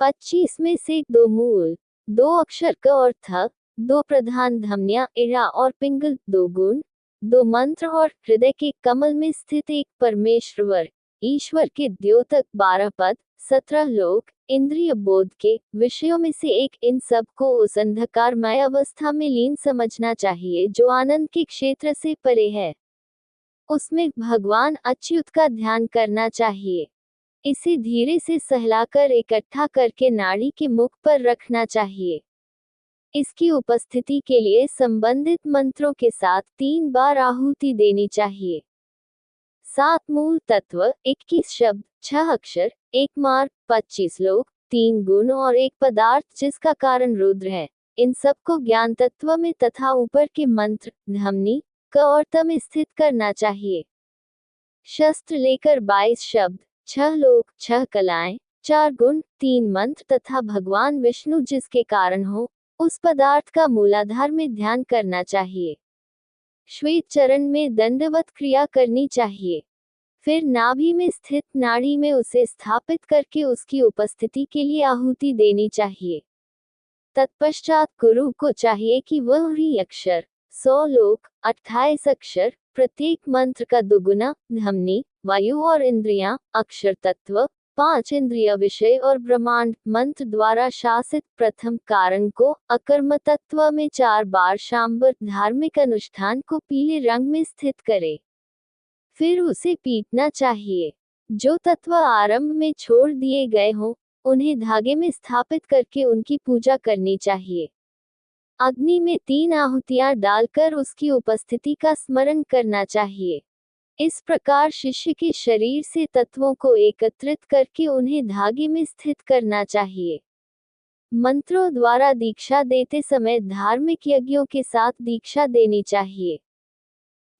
25 में से 2 मूल, 2 अक्षर क और थ, 2 प्रधान धमनियां इड़ा और पिंगल, 2 गुण, 2 मंत्र और हृदय के कमल में स्थित एक परमेश्वर ईश्वर के द्योतक 12 पद, 17 लोक, इंद्रिय बोध के विषयों में से एक। इन सब को उस अंधकारमय अवस्था में लीन समझना चाहिए जो आनंद के क्षेत्र से परे है। उसमें भगवान अच्युत का ध्यान करना चाहिए। इसे धीरे से सहलाकर इकट्ठा करके नाड़ी के मुख पर रखना चाहिए। इसकी उपस्थिति के लिए संबंधित मंत्रों के साथ 3 बार आहुति देनी चाहिए। 7 मूल तत्व, 21 शब्द, 6 अक्षर, 1 मार्ग, 25 लोक, 3 गुण और 1 पदार्थ जिसका कारण रुद्र है, इन सबको ज्ञान तत्व में तथा ऊपर के मंत्र धमनी क और त में स्थित करना चाहिए। शस्त्र लेकर 22 शब्द, 6 लोक, 6 कलाएं, 4 गुण, 3 मंत्र तथा भगवान विष्णु जिसके कारण हो, उस पदार्थ का मूलाधार में ध्यान करना चाहिए। श्वेत चरण में दंडवत क्रिया करनी चाहिए। फिर नाभि में स्थित नाड़ी में उसे स्थापित करके उसकी उपस्थिति के लिए आहुति देनी चाहिए। तत्पश्चात गुरु को चाहिए कि वह ह्री अक्षर 100 लोक, 28 अक्षर, प्रत्येक मंत्र का दुगुना, धमनी, वायु और इंद्रियां, अक्षर तत्व, 5 इंद्रिय विषय और ब्रह्मांड मंत्र द्वारा शासित प्रथम कारण को अकर्म तत्व में 4 बार शांबर धार्मिक अनुष्ठान को पीले रंग में स्थित करे। फिर उसे पीटना चाहिए। जो तत्व आरंभ में छोड़ दिए गए हों, उन्हें धागे में स्थापित करके उनकी पूजा करनी चाहिए। अग्नि में 3 आहुतियां डालकर उसकी उपस्थिति का स्मरण करना चाहिए। इस प्रकार शिष्य के शरीर से तत्वों को एकत्रित करके उन्हें धागे में स्थित करना चाहिए। मंत्रों द्वारा दीक्षा देते समय धार्मिक यज्ञों के साथ दीक्षा देनी चाहिए।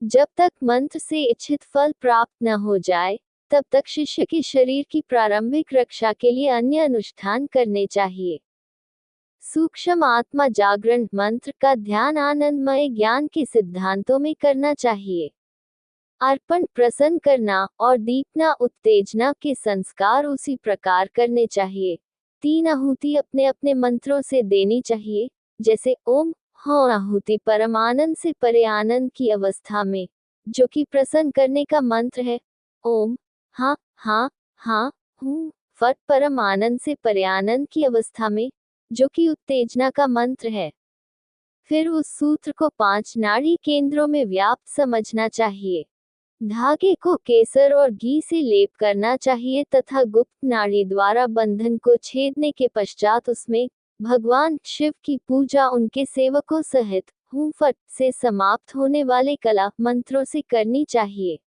जब तक मंत्र से इच्छित फल प्राप्त न हो जाए, तब तक शिष्य के शरीर की प्रारंभिक रक्षा के लिए अन्य अनुष्ठान करने चाहिए। सूक्ष्म आत्मा जागरण मंत्र का ध्यान आनंदमय ज्ञान के सिद्धांतों में करना चाहिए। अर्पण प्रसन्न करना और दीपना उत्तेजना के संस्कार उसी प्रकार करने चाहिए। 3 आहुति अपने अपने मंत्रों से देनी चाहिए, जैसे ओम हाँ आहुति परम आनंद से परे आनंद की अवस्था में, जो कि प्रसन्न करने का मंत्र है। ओम हाँ हाँ हाँ हूँ फट परम आनंद से परे आनंद की अवस्था में, जो कि उत्तेजना का मंत्र है। फिर उस सूत्र को 5 नाड़ी केंद्रों में व्याप्त समझना चाहिए। धागे को केसर और घी से लेप करना चाहिए तथा गुप्त नाड़ी द्वारा बंधन को छेदने के पश्चात उसमें भगवान शिव की पूजा उनके सेवकों सहित हूँ फट से समाप्त होने वाले कला मंत्रों से करनी चाहिए।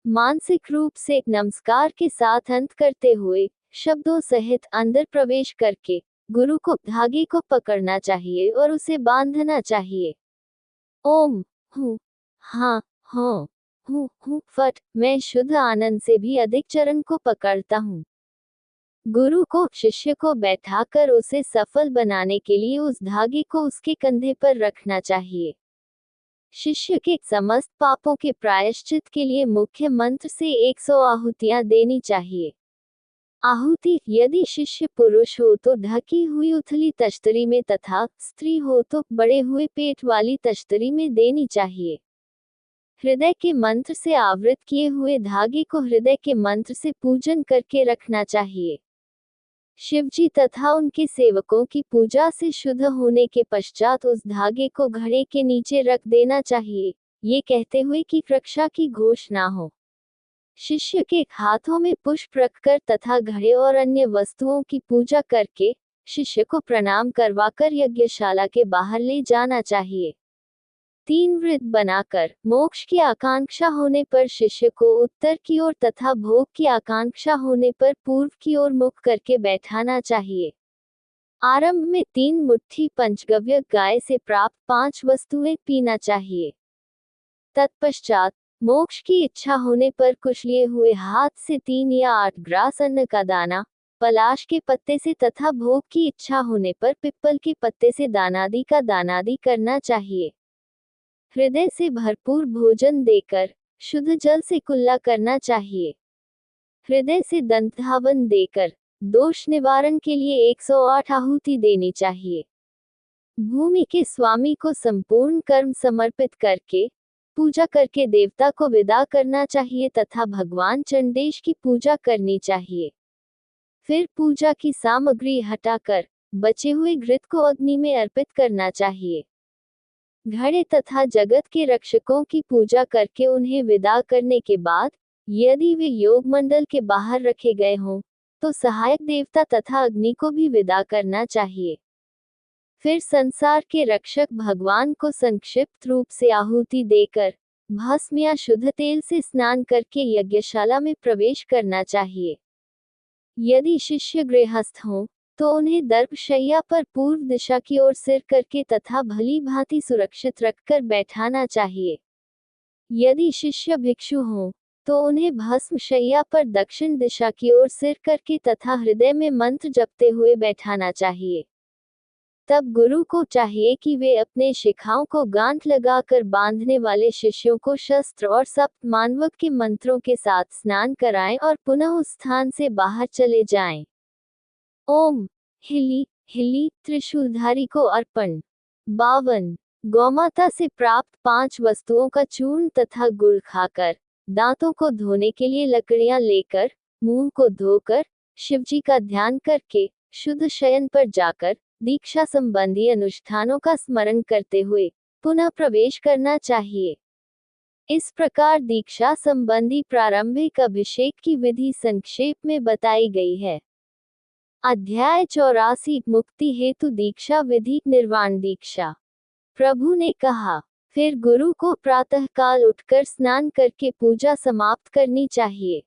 मानसिक रूप से नमस्कार के साथ अंत करते हुए शब्दों सहित अंदर प्रवेश करके गुरु को धागे को पकड़ना चाहिए और उसे बांधना चाहिए। ओम हूँ हाँ हूँ फट मैं शुद्ध आनंद से भी अधिक चरण को पकड़ता हूँ। गुरु को शिष्य को बैठाकर उसे सफल बनाने के लिए उस धागे को उसके कंधे पर रखना चाहिए। शिष्य के समस्त पापों के प्रायश्चित के लिए मुख्य मंत्र से 100 आहुतियां देनी चाहिए। आहुति यदि शिष्य पुरुष हो तो ढकी हुई उथली तश्तरी में तथा स्त्री हो तो बड़े हुए पेट वाली तश्तरी में देनी चाहिए। हृदय के मंत्र से आवृत किए हुए धागे को हृदय के मंत्र से पूजन करके रखना चाहिए। शिवजी तथा उनके सेवकों की पूजा से शुद्ध होने के पश्चात उस धागे को घड़े के नीचे रख देना चाहिए, ये कहते हुए कि रक्षा की घोष ना हो। शिष्य के हाथों में पुष्प रखकर तथा घड़े और अन्य वस्तुओं की पूजा करके शिष्य को प्रणाम करवाकर यज्ञशाला के बाहर ले जाना चाहिए। 3 वृत्त बनाकर मोक्ष की आकांक्षा होने पर शिष्य को उत्तर की ओर तथा भोग की आकांक्षा होने पर पूर्व की ओर मुख करके बैठाना चाहिए। आरंभ में 3 मुट्ठी पंचगव्य गाय से प्राप्त 5 वस्तुएं पीना चाहिए। तत्पश्चात मोक्ष की इच्छा होने पर कुचलिए हुए हाथ से 3 या 8 ग्रास अन्न का दाना पलाश के पत्ते से तथा भोग की इच्छा होने पर पिप्पल के पत्ते से दानादि का दानादि करना चाहिए। हृदय से भरपूर भोजन देकर शुद्ध जल से कुल्ला करना चाहिए। हृदय से दंतधावन देकर दोष निवारण के लिए 108 आहुति देनी चाहिए। भूमि के स्वामी को संपूर्ण कर्म समर्पित करके पूजा करके देवता को विदा करना चाहिए तथा भगवान चंडेश की पूजा करनी चाहिए। फिर पूजा की सामग्री हटाकर बचे हुए घृत को अग्नि में अर्पित करना चाहिए। घड़े तथा जगत के रक्षकों की पूजा करके उन्हें विदा करने के बाद यदि वे योग मंडल के बाहर रखे गए हों तो सहायक देवता तथा अग्नि को भी विदा करना चाहिए। फिर संसार के रक्षक भगवान को संक्षिप्त रूप से आहुति देकर भस्म या शुद्ध तेल से स्नान करके यज्ञशाला में प्रवेश करना चाहिए। यदि शिष्य गृहस्थ हों तो उन्हें दर्पशय्या पर पूर्व दिशा की ओर सिर करके तथा भली भांति सुरक्षित रखकर बैठाना चाहिए। यदि शिष्य भिक्षु हों तो उन्हें भस्म शय्या पर दक्षिण दिशा की ओर सिर करके तथा हृदय में मंत्र जपते हुए बैठाना चाहिए। तब गुरु को चाहिए कि वे अपने शिखाओं को गांठ लगाकर बांधने वाले शिष्यों को शस्त्र और सप्त मानवक के मंत्रों के साथ स्नान कराएं और पुनः उस स्थान से बाहर चले जाएं। ओम हिली हिली त्रिशूलधारी को अर्पण। 52 गौमाता से प्राप्त 5 वस्तुओं का चूर्ण तथा गुड़ खाकर दांतों को धोने के लिए लकड़ियां लेकर मुंह को धोकर शिवजी का ध्यान करके शुद्ध शयन पर जाकर दीक्षा संबंधी अनुष्ठानों का स्मरण करते हुए पुनः प्रवेश करना चाहिए। इस प्रकार दीक्षा संबंधी प्रारंभिक अभिषेक की विधि संक्षेप में बताई गई है। अध्याय 84 मुक्ति हेतु दीक्षा विधि निर्वाण दीक्षा। प्रभु ने कहा, फिर गुरु को प्रातःकाल उठकर स्नान करके पूजा समाप्त करनी चाहिए।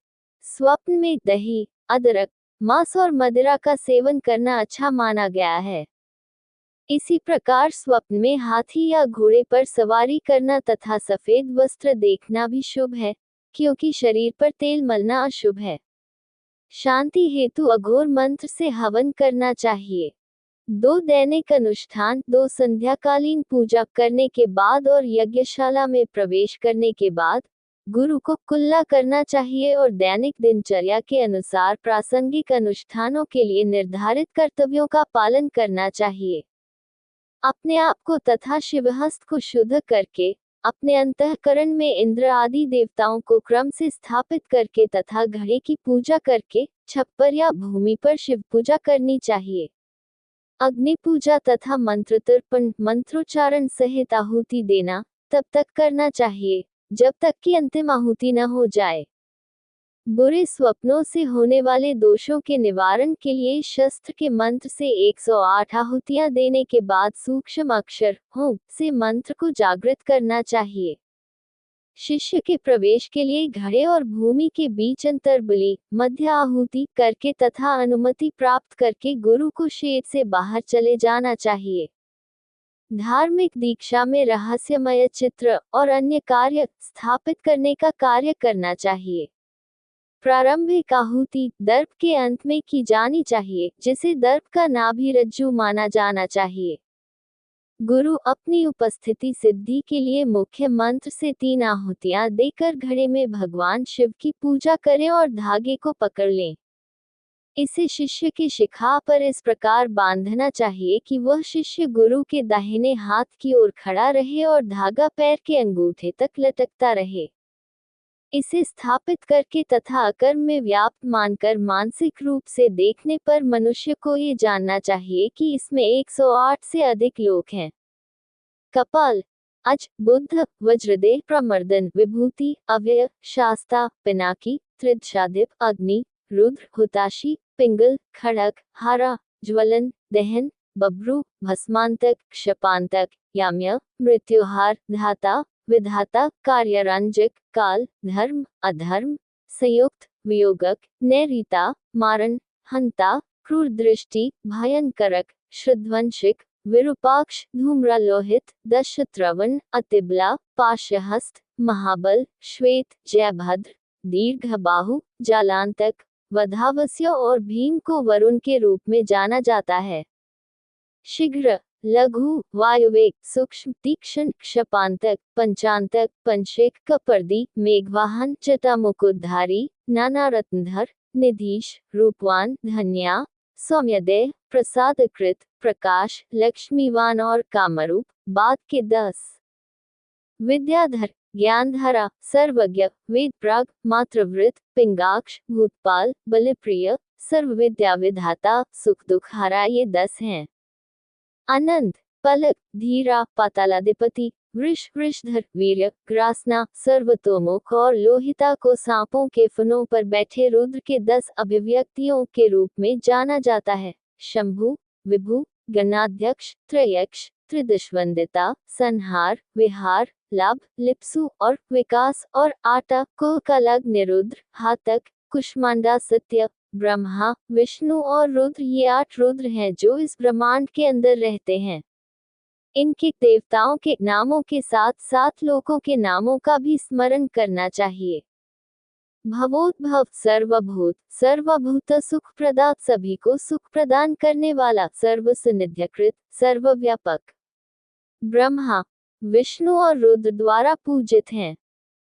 स्वप्न में दही, अदरक, मांस और मदिरा का सेवन करना अच्छा माना गया है। इसी प्रकार स्वप्न में हाथी या घोड़े पर सवारी करना तथा सफेद वस्त्र देखना भी शुभ है, क्योंकि शरीर पर तेल मलना अशुभ है। शांति हेतु अघोर मंत्र से हवन करना चाहिए। 2 दैनिक अनुष्ठान, 2 संध्याकालीन पूजा करने के बाद और यज्ञशाला में प्रवेश करने के बाद गुरु को कुल्ला करना चाहिए और दैनिक दिनचर्या के अनुसार प्रासंगिक अनुष्ठानों के लिए निर्धारित कर्तव्यों का पालन करना चाहिए। अपने आप को तथा शिवहस्त को शुद्ध करके अपने अंतःकरण में इंद्र आदि देवताओं को क्रम से स्थापित करके तथा घड़े की पूजा करके छप्पर या भूमि पर शिव पूजा करनी चाहिए। अग्नि पूजा तथा मंत्र तर्पण, मंत्रोच्चारण सहित आहुति देना तब तक करना चाहिए जब तक कि अंतिम आहुति न हो जाए। बुरे स्वप्नों से होने वाले दोषों के निवारण के लिए शस्त्र के मंत्र से 108 आहुतियां देने के बाद सूक्ष्म अक्षर हों से मंत्र को जागृत करना चाहिए। शिष्य के प्रवेश के लिए घड़े और भूमि के बीच अंतर बलि मध्य आहुति करके तथा अनुमति प्राप्त करके गुरु को शेड से बाहर चले जाना चाहिए। धार्मिक दीक्षा में रहस्यमय चित्र और अन्य कार्य स्थापित करने का कार्य करना चाहिए। प्रारंभिक आहुति दर्प के अंत में की जानी चाहिए, जिसे दर्प का नाभि रज्जु माना जाना चाहिए। गुरु अपनी उपस्थिति सिद्धि के लिए मुख्य मंत्र से 3 आहुतियां देकर घड़े में भगवान शिव की पूजा करें और धागे को पकड़ लें। इसे शिष्य की शिखा पर इस प्रकार बांधना चाहिए कि वह शिष्य गुरु के दाहिने हाथ की ओर खड़ा रहे और धागा पैर के अंगूठे तक लटकता रहे। इसे स्थापित करके तथा अकर्म में व्याप्त मानकर मानसिक रूप से देखने पर मनुष्य को ये जानना चाहिए कि इसमें 108 से अधिक लोक हैं। कपाल, अज, बुद्ध, वज्रदेह, प्रमर्दन, विभूति, अव्यय, शास्ता, पिनाकी, त्रिदशादिप, अग्नि, रुद्र, हुताशी, पिंगल, खड़क, हारा, ज्वलन, दहन, बब्रू, भस्मांतक, क्षपांतक, याम्य, मृत्युहार, धाता, विधाता, कार्यरंजक, काल, धर्म, अधर्म, संयुक्त, वियोगक, नैरीता, मारण, हंता, क्रूर दृष्टि, भयंकरक, श्रद्वंशिक, विरूपाक्ष, धूम्रलोहित, दशत्रवन, अतिबला, पाशहस्त, महाबल, श्वेत, जयभद्र, दीर्घबाहु, जालांतक, वधावस्य और भीम को वरुण के रूप में जाना जाता है। शीघ्र, लघु, वायुवेग, सूक्ष्म, तीक्ष्ण, क्षपांतक, पंचांतक, पंचेक, कपर्दी, मेघवाहन, जटामुकुटधारी, नाना रत्नधर, निधीश, रूपवान, धन्या, सौम्यदेह, प्रसादकृत, प्रकाश, लक्ष्मीवान और कामरूप। बाद के 10 विद्याधर, ज्ञानधारा, सर्वज्ञ, वेद प्राग, मातृवृत, पिंगाक्ष, भूतपाल, बलप्रिय, सर्वविद्या विधाता, सुख दुख हारा। ये 10 हैं। अनंत, पलक, धीरा, पातालाधिपति, वृष, वृषधर, वीर्य, ग्रासना, सर्वतोमुख और लोहिता को सांपों के फनों पर बैठे रुद्र के 10 अभिव्यक्तियों के रूप में जाना जाता है। शंभु, विभु, गणाध्यक्ष, त्रयक्ष, त्रिदशवंदिता, संहार, विहार, लाभ, लिप्सु और विकास और आटा को कलग, निरुद्र, हातक, कुष्मांडा, सत्य, ब्रह्मा, विष्णु और रुद्र। ये 8 रुद्र हैं जो इस ब्रह्मांड के अंदर रहते हैं। इनके देवताओं के नामों के साथ साथ लोकों के नामों का भी स्मरण करना चाहिए। भवोद्भव, सर्वभूत, सर्वभूत सुख प्रदात, सभी को सुख प्रदान करने वाला, सर्वसन्निध्यकृत, सर्वव्यापक। ब्रह्मा, विष्णु और रुद्र द्वारा पूजित हैं।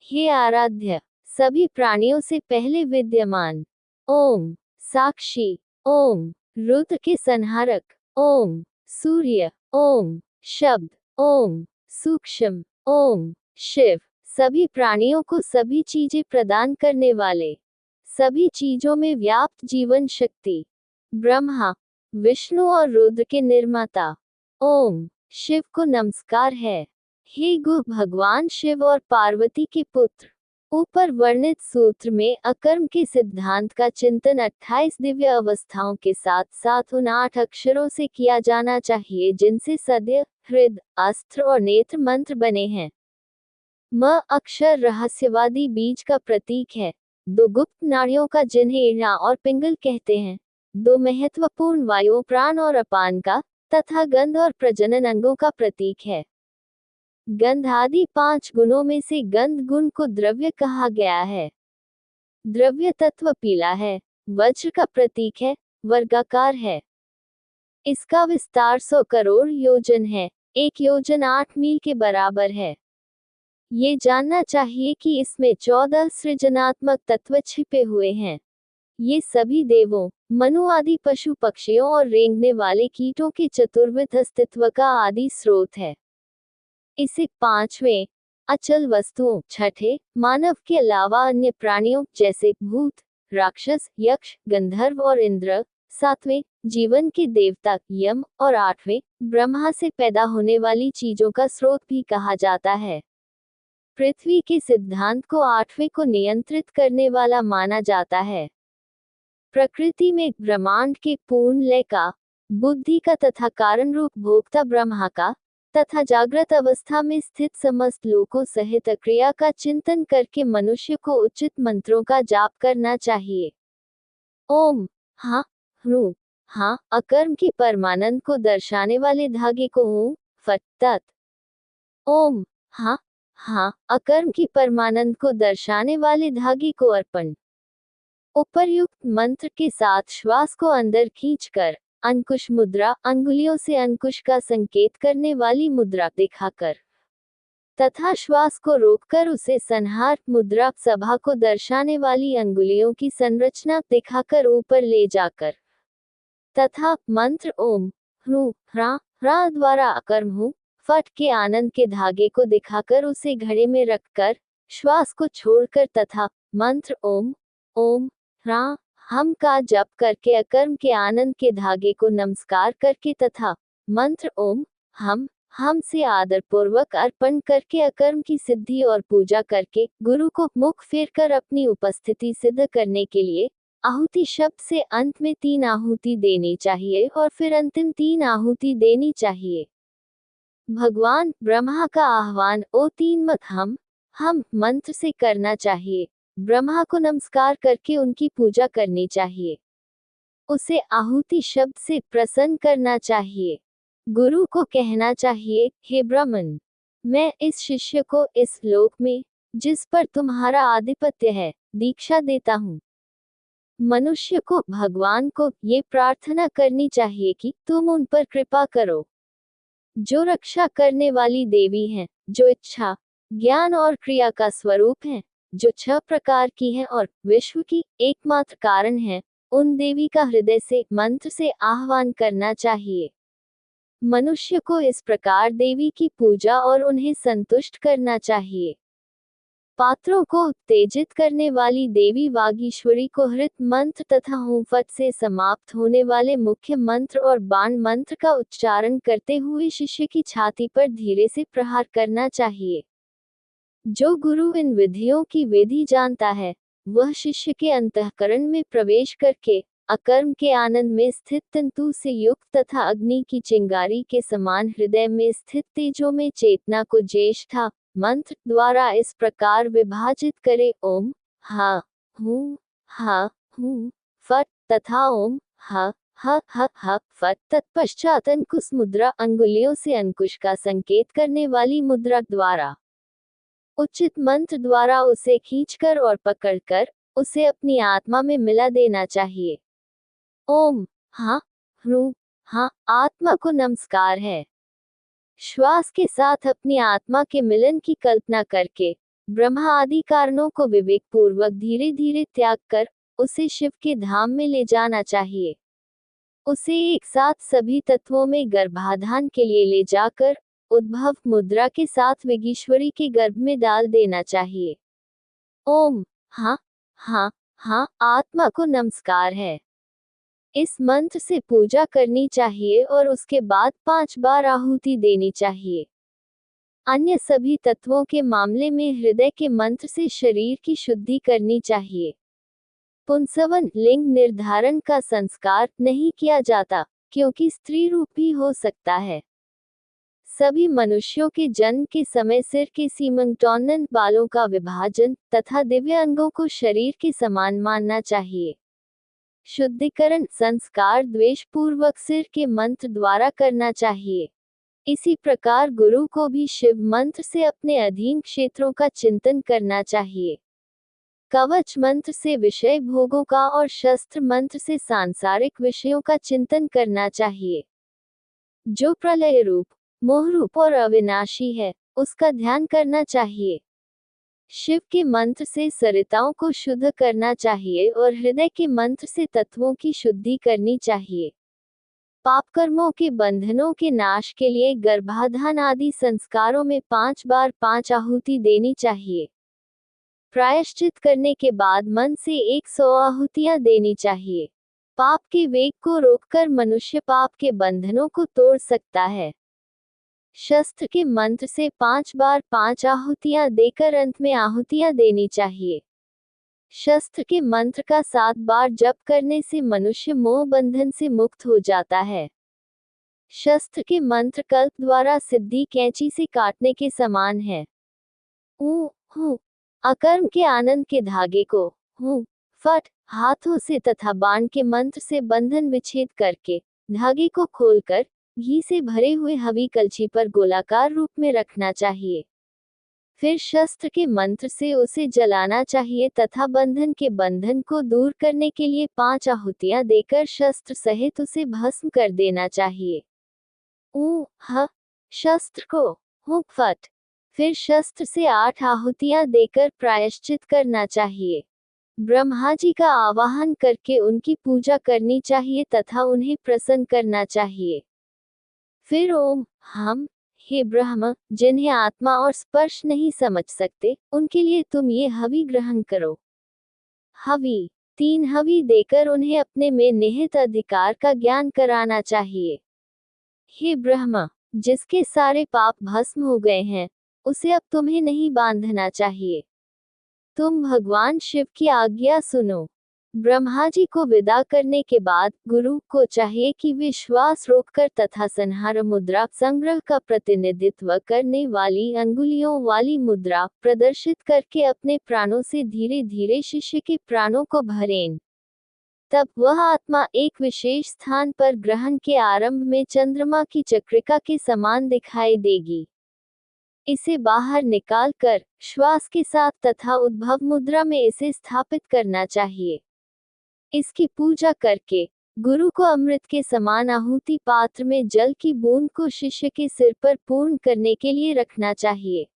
हे आराध्य, सभी प्राणियों से पहले विद्यमान। ओम साक्षी, ओम रुद्र के संहारक, ओम सूर्य, ओम शब्द, ओम सूक्ष्म, ओम शिव, सभी प्राणियों को सभी चीजें प्रदान करने वाले, सभी चीजों में व्याप्त जीवन शक्ति। ब्रह्मा, विष्णु और रुद्र के निर्माता। ओम शिव को नमस्कार है। हे गु भगवान शिव और पार्वती के पुत्र। ऊपर वर्णित सूत्र में अकर्म के सिद्धांत का चिंतन 28 दिव्य अवस्थाओं के साथ साथ उन 8 अक्षरों से किया जाना चाहिए जिनसे सद्य, हृद, अस्त्र और नेत्र मंत्र बने हैं। म अक्षर रहस्यवादी बीज का प्रतीक है। 2 गुप्त नाड़ियों का जिन्हें इड़ा और पिंगल कहते हैं। 2 महत्वपूर्ण वायुओं प्राण और अपान का तथा गंध और प्रजनन अंगों का प्रतीक है। गंध आदि 5 गुणों में से गंध गुण को द्रव्य कहा गया है। द्रव्य तत्व पीला है, वज्र का प्रतीक है, वर्गाकार है। इसका विस्तार 100 करोड़ योजन है। 1 योजन 8 मील के बराबर है। ये जानना चाहिए कि इसमें 14 सृजनात्मक तत्व छिपे हुए हैं। ये सभी देवों, मनु आदि पशु पक्षियों और रेंगने वाले कीटों के चतुर्विध अस्तित्व का आदि स्रोत है। इसे 5वें अचल वस्तुओं, 6ठे मानव के अलावा अन्य प्राणियों जैसे भूत, राक्षस, यक्ष, गंधर्व और इंद्र, 7वें जीवन के देवता यम और 8वें ब्रह्मा से पैदा होने वाली चीजों का स्रोत भी कहा जाता है। पृथ्वी के सिद्धांत को 8वें को नियंत्रित करने वाला माना जाता है। प्रकृति में ब्रह्मांड के पूर्ण लय का, बुद्धि का तथा कारण रूप भोक्ता ब्रह्मा का तथा जागृत अवस्था में स्थित समस्त लोकों सहित क्रिया का चिंतन करके मनुष्य को उचित मंत्रों का जाप करना चाहिए। ओम हा ह्रू हा अकर्म के परमानंद को दर्शाने वाले धागे को हूं फट तत्। ओम हा अकर्म की परमानंद को दर्शाने वाले धागे को अर्पण। उपर्युक्त मंत्र के साथ श्वास को अंदर खींचकर अंकुश मुद्रा, अंगुलियों से अंकुश का संकेत करने वाली मुद्रा दिखाकर तथा श्वास को रोककर उसे संहार मुद्रा, सभा को दर्शाने वाली अंगुलियों की संरचना दिखाकर ऊपर ले जाकर तथा मंत्र ओम ह्रू ह्रा द्वारा अकर्म हूं फट के आनंद के धागे को दिखाकर उसे घड़े में रखकर श्वास को छोड़कर तथा मंत्र ओम ह्रा हम का जप करके अकर्म के आनंद के धागे को नमस्कार करके तथा मंत्र ओम हम से आदर पूर्वक अर्पण करके अकर्म की सिद्धि और पूजा करके गुरु को मुख फेरकर अपनी उपस्थिति सिद्ध करने के लिए आहुति शब्द से अंत में 3 आहुति देनी चाहिए और फिर अंतिम 3 आहुति देनी चाहिए। भगवान ब्रह्मा का आह्वान ओ 3 मत हम मंत्र से करना चाहिए। ब्रह्मा को नमस्कार करके उनकी पूजा करनी चाहिए। उसे आहुति शब्द से प्रसन्न करना चाहिए। गुरु को कहना चाहिए, हे ब्राह्मण, मैं इस शिष्य को इस लोक में जिस पर तुम्हारा आधिपत्य है दीक्षा देता हूँ। मनुष्य को भगवान को ये प्रार्थना करनी चाहिए कि तुम उन पर कृपा करो जो रक्षा करने वाली देवी हैं, जो इच्छा, ज्ञान और क्रिया का स्वरूप हैं, जो 6 प्रकार की हैं और विश्व की एकमात्र कारण है, उन देवी का हृदय से मंत्र से आह्वान करना चाहिए। मनुष्य को इस प्रकार देवी की पूजा और उन्हें संतुष्ट करना चाहिए। पात्रों को उत्तेजित करने वाली देवी वागीश्वरी को हृत मंत्र तथा हुंफट से समाप्त होने वाले मुख्य मंत्र और बाण मंत्र का उच्चारण करते हुए शिष्य की छाती पर धीरे से प्रहार करना चाहिए। जो गुरु इन विधियों की विधि जानता है, वह शिष्य के अंतःकरण में प्रवेश करके अकर्म के आनंद में स्थित तंतु से युक्त तथा अग्नि की चिंगारी के समान हृदय में स्थित तेजो में चेतना को ज्येष्ठा मंत्र द्वारा इस प्रकार विभाजित करे, ओम हा हूँ फट तथा ओम ह फट। तत्पश्चात अंकुश मुद्रा अंगुलियों से अंकुश का संकेत करने वाली मुद्रा द्वारा उचित मंत्र द्वारा उसे खींचकर और पकड़कर उसे अपनी आत्मा में मिला देना चाहिए। ओम हाँ आत्मा को नमस्कार है। श्वास के साथ अपनी आत्मा के मिलन की कल्पना करके ब्रह्मा आदि कारणों को विवेक पूर्वक धीरे धीरे त्याग कर उसे शिव के धाम में ले जाना चाहिए। उसे एक साथ सभी तत्वों में गर्भाधान के लिए ले जाकर उद्भव मुद्रा के साथ विगीश्वरी के गर्भ में डाल देना चाहिए। ओम हाँ आत्मा को नमस्कार है। इस मंत्र से पूजा करनी चाहिए और उसके बाद 5 बार आहुति देनी चाहिए। अन्य सभी तत्वों के मामले में हृदय के मंत्र से शरीर की शुद्धि करनी चाहिए। पुंसवन लिंग निर्धारण का संस्कार नहीं किया जाता, क्योंकि स्त्री रूप भी हो सकता है। सभी मनुष्यों के जन्म के समय सिर के सीमंटोनन बालों का विभाजन तथा दिव्य अंगों को शरीर के समान मानना चाहिए। शुद्धिकरण संस्कार द्वेष पूर्वक सिर के मंत्र द्वारा करना चाहिए। इसी प्रकार गुरु को भी शिव मंत्र से अपने अधीन क्षेत्रों का चिंतन करना चाहिए। कवच मंत्र से विषय भोगों का और शस्त्र मंत्र से सांसारिक विषयों का चिंतन करना चाहिए। जो प्रलय रूप, मोह रूप और अविनाशी है, उसका ध्यान करना चाहिए। शिव के मंत्र से सरिताओं को शुद्ध करना चाहिए और हृदय के मंत्र से तत्वों की शुद्धि करनी चाहिए। पाप कर्मों के बंधनों के नाश के लिए गर्भाधान आदि संस्कारों में 5 बार 5 आहुति देनी चाहिए। प्रायश्चित करने के बाद मन से 100 आहुतियां देनी चाहिए। पाप के वेग को रोककर मनुष्य पाप के बंधनों को तोड़ सकता है। शस्त्र के मंत्र से 5 बार 5 आहुतियां देकर अंत में आहुतियां देनी चाहिए। शस्त्र के मंत्र का 7 बार जप करने से मनुष्य मोह बंधन से मुक्त हो जाता है। शस्त्र के मंत्र कल्प द्वारा सिद्धि कैंची से काटने के समान है। अकर्म के आनंद के धागे को फट हाथों से तथा बाण के मंत्र से बंधन विच्छेद करके धागे को खोलकर घी से भरे हुए हवी कलछी पर गोलाकार रूप में रखना चाहिए। फिर शस्त्र के मंत्र से उसे जलाना चाहिए तथा बंधन के बंधन को दूर करने के लिए 5 आहुतियां देकर शस्त्र सहित उसे भस्म कर देना चाहिए। शस्त्र को फट। फिर शस्त्र से 8 आहुतियां देकर प्रायश्चित करना चाहिए। ब्रह्मा जी का आवाहन करके उनकी पूजा करनी चाहिए तथा उन्हें प्रसन्न करना चाहिए। फिर ओम हम हे ब्रह्म, जिन्हें आत्मा और स्पर्श नहीं समझ सकते, उनके लिए तुम ये हवि ग्रहण करो। हवि 3 हवि देकर उन्हें अपने में निहित अधिकार का ज्ञान कराना चाहिए। हे ब्रह्म, जिसके सारे पाप भस्म हो गए हैं, उसे अब तुम्हें नहीं बांधना चाहिए। तुम भगवान शिव की आज्ञा सुनो। ब्रह्मा जी को विदा करने के बाद गुरु को चाहिए कि वे श्वास रोककर तथा संहार मुद्रा संग्रह का प्रतिनिधित्व करने वाली अंगुलियों वाली मुद्रा प्रदर्शित करके अपने प्राणों से धीरे धीरे शिष्य के प्राणों को भरें। तब वह आत्मा एक विशेष स्थान पर ग्रहण के आरंभ में चंद्रमा की चक्रिका के समान दिखाई देगी। इसे बाहर निकाल कर श्वास के साथ तथा उद्भव मुद्रा में इसे स्थापित करना चाहिए। इसकी पूजा करके गुरु को अमृत के समान आहुति पात्र में जल की बूंद को शिष्य के सिर पर पूर्ण करने के लिए रखना चाहिए।